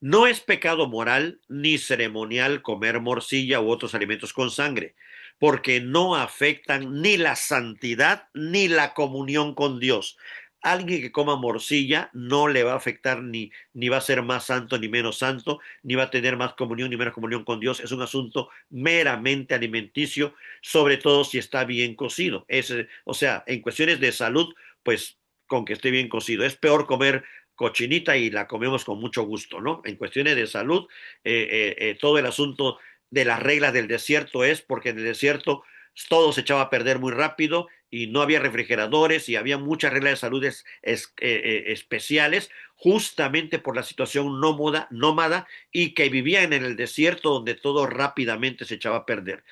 no es pecado moral ni ceremonial comer morcilla u otros alimentos con sangre, porque no afectan ni la santidad ni la comunión con Dios. Alguien que coma morcilla no le va a afectar ni va a ser más santo ni menos santo, ni va a tener más comunión ni menos comunión con Dios. Es un asunto meramente alimenticio, sobre todo si está bien cocido. O sea, en cuestiones de salud, pues con que esté bien cocido. Es peor comer cochinita y la comemos con mucho gusto, ¿no? En cuestiones de salud, todo el asunto de las reglas del desierto es porque en el desierto todo se echaba a perder muy rápido y no había refrigeradores y había muchas reglas de salud especiales justamente por la situación nómada y que vivían en el desierto donde todo rápidamente se echaba a perder.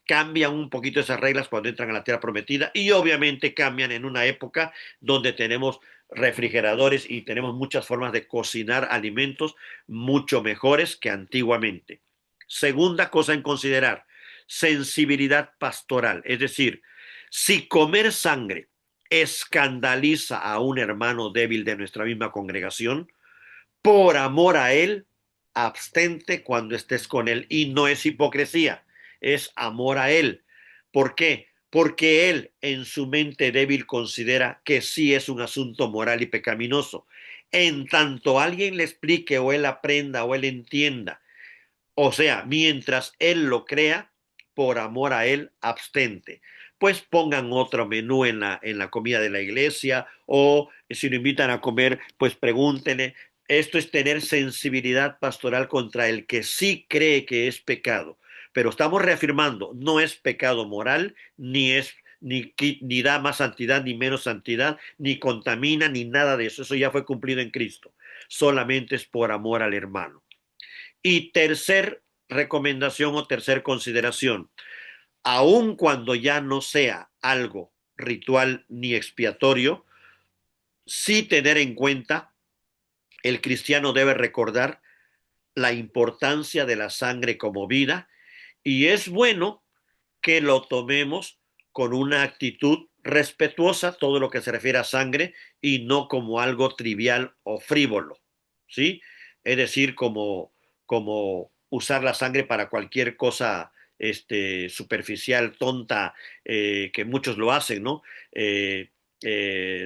Cambian un poquito esas reglas cuando entran a la tierra prometida y obviamente cambian en una época donde tenemos refrigeradores y tenemos muchas formas de cocinar alimentos mucho mejores que antiguamente. Segunda cosa en considerar, sensibilidad pastoral, es decir, si comer sangre escandaliza a un hermano débil de nuestra misma congregación, por amor a él, abstente cuando estés con él. Y no es hipocresía, es amor a él. ¿Por qué? Porque él en su mente débil considera que sí es un asunto moral y pecaminoso. En tanto alguien le explique o él aprenda o él entienda, o sea, mientras él lo crea, por amor a él, abstente. Pues pongan otro menú en la comida de la iglesia o si lo invitan a comer, pues pregúntenle. Esto es tener sensibilidad pastoral contra el que sí cree que es pecado. Pero estamos reafirmando, no es pecado moral, ni da más santidad ni menos santidad, ni contamina, ni nada de eso. Eso ya fue cumplido en Cristo. Solamente es por amor al hermano. Y tercer recomendación o tercer consideración, aun cuando ya no sea algo ritual ni expiatorio, sí tener en cuenta, el cristiano debe recordar la importancia de la sangre como vida y es bueno que lo tomemos con una actitud respetuosa, todo lo que se refiere a sangre, y no como algo trivial o frívolo, ¿sí? Es decir, como usar la sangre para cualquier cosa superficial, tonta, que muchos lo hacen, ¿no?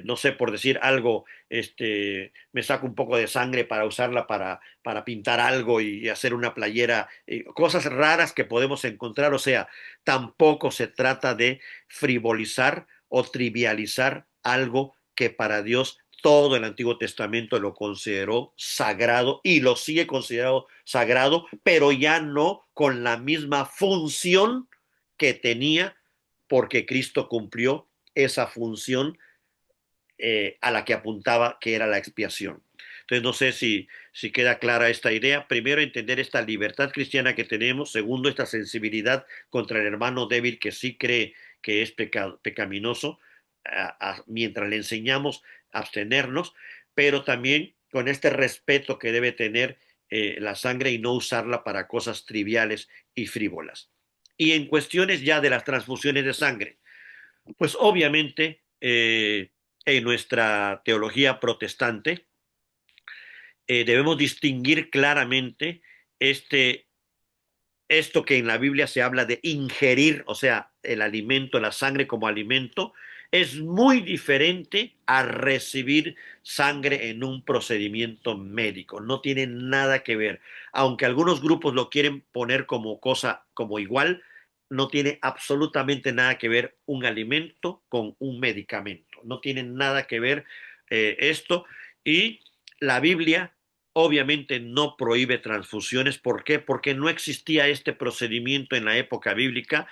No sé, por decir algo, me saco un poco de sangre para usarla para pintar algo y hacer una playera, cosas raras que podemos encontrar, o sea, tampoco se trata de frivolizar o trivializar algo que para Dios todo el Antiguo Testamento lo consideró sagrado y lo sigue considerado sagrado, pero ya no con la misma función que tenía porque Cristo cumplió esa función a la que apuntaba, que era la expiación. Entonces, no sé si queda clara esta idea. Primero, entender esta libertad cristiana que tenemos. Segundo, esta sensibilidad contra el hermano débil que sí cree que es pecaminoso. mientras le enseñamos a abstenernos, pero también con este respeto que debe tener la sangre y no usarla para cosas triviales y frívolas. Y en cuestiones ya de las transfusiones de sangre, pues obviamente en nuestra teología protestante debemos distinguir claramente esto que en la Biblia se habla de ingerir, o sea, el alimento, la sangre como alimento, es muy diferente a recibir sangre en un procedimiento médico. No tiene nada que ver. Aunque algunos grupos lo quieren poner como cosa, como igual, no tiene absolutamente nada que ver un alimento con un medicamento. No tiene nada que ver esto. Y la Biblia obviamente no prohíbe transfusiones. ¿Por qué? Porque no existía este procedimiento en la época bíblica,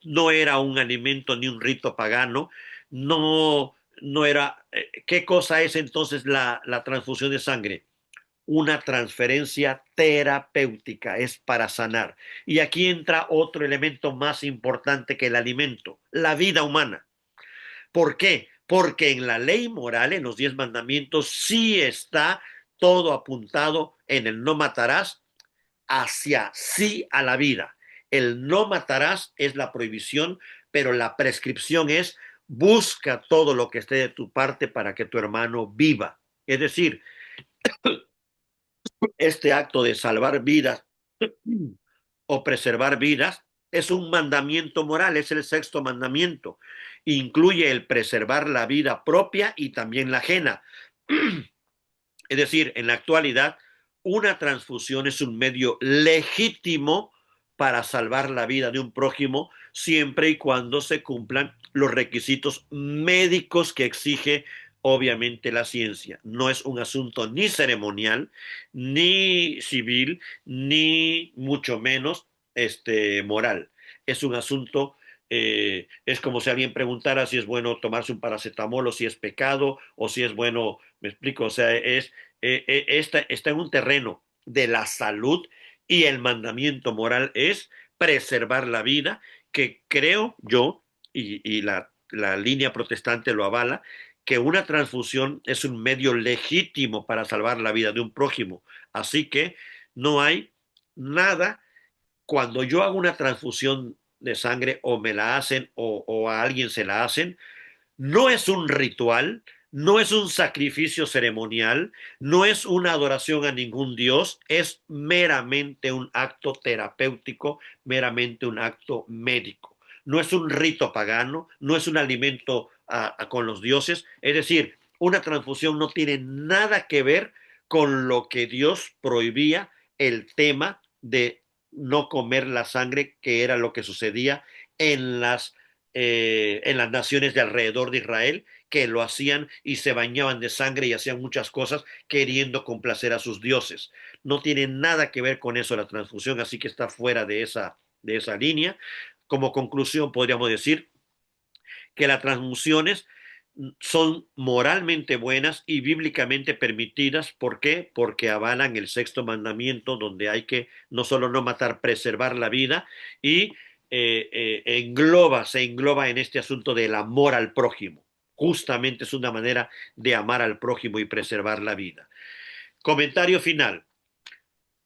no era un alimento ni un rito pagano, no era... ¿Qué cosa es entonces la transfusión de sangre? Una transferencia terapéutica, es para sanar. Y aquí entra otro elemento más importante que el alimento, la vida humana. ¿Por qué? Porque en la ley moral, en los 10 mandamientos, sí está todo apuntado en el no matarás hacia sí a la vida. El no matarás es la prohibición, pero la prescripción es busca todo lo que esté de tu parte para que tu hermano viva. Es decir, este acto de salvar vidas o preservar vidas es un mandamiento moral, es el sexto mandamiento. Incluye el preservar la vida propia y también la ajena. Es decir, en la actualidad, una transfusión es un medio legítimo para salvar la vida de un prójimo siempre y cuando se cumplan los requisitos médicos que exige obviamente la ciencia. No es un asunto ni ceremonial, ni civil, ni mucho menos moral. Es un asunto, es como si alguien preguntara si es bueno tomarse un paracetamol o si es pecado o si es bueno, me explico, o sea, está en un terreno de la salud y el mandamiento moral es preservar la vida, que creo yo, y la línea protestante lo avala, que una transfusión es un medio legítimo para salvar la vida de un prójimo. Así que no hay nada, cuando yo hago una transfusión de sangre o me la hacen o a alguien se la hacen, no es un ritual, no es un sacrificio ceremonial, no es una adoración a ningún dios, es meramente un acto terapéutico, meramente un acto médico. No es un rito pagano, no es un alimento con los dioses, es decir, una transfusión no tiene nada que ver con lo que Dios prohibía, el tema de no comer la sangre, que era lo que sucedía en las naciones de alrededor de Israel, que lo hacían y se bañaban de sangre y hacían muchas cosas queriendo complacer a sus dioses. No tiene nada que ver con eso la transfusión, así que está fuera de esa línea. Como conclusión, podríamos decir que las transfusiones son moralmente buenas y bíblicamente permitidas. ¿Por qué? Porque avalan el sexto mandamiento, donde hay que no solo no matar, preservar la vida, y se engloba en este asunto del amor al prójimo. Justamente es una manera de amar al prójimo y preservar la vida. Comentario final.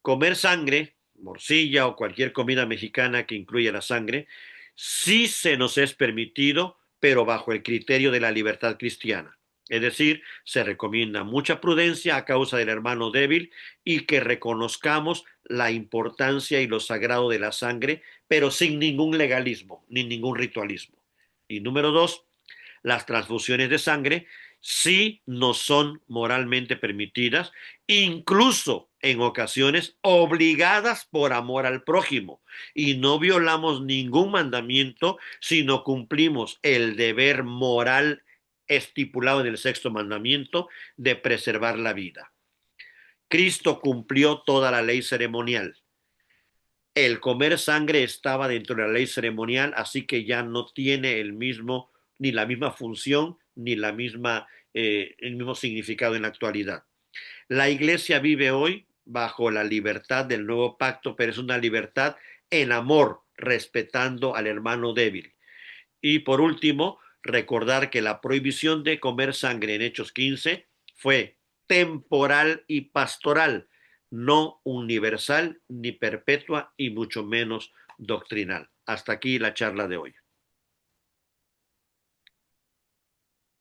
Comer sangre, morcilla o cualquier comida mexicana que incluya la sangre, sí se nos es permitido, pero bajo el criterio de la libertad cristiana. Es decir, se recomienda mucha prudencia a causa del hermano débil y que reconozcamos la importancia y lo sagrado de la sangre, pero sin ningún legalismo ni ningún ritualismo. Y número dos, las transfusiones de sangre sí no son moralmente permitidas, incluso en ocasiones obligadas por amor al prójimo. Y no violamos ningún mandamiento, sino cumplimos el deber moral estipulado en el sexto mandamiento de preservar la vida. Cristo cumplió toda la ley ceremonial. El comer sangre estaba dentro de la ley ceremonial, así que ya no tiene ni la misma función, ni el mismo significado en la actualidad. La iglesia vive hoy bajo la libertad del nuevo pacto, pero es una libertad en amor, respetando al hermano débil. Y por último, recordar que la prohibición de comer sangre en Hechos 15 fue temporal y pastoral, no universal ni perpetua y mucho menos doctrinal. Hasta aquí la charla de hoy.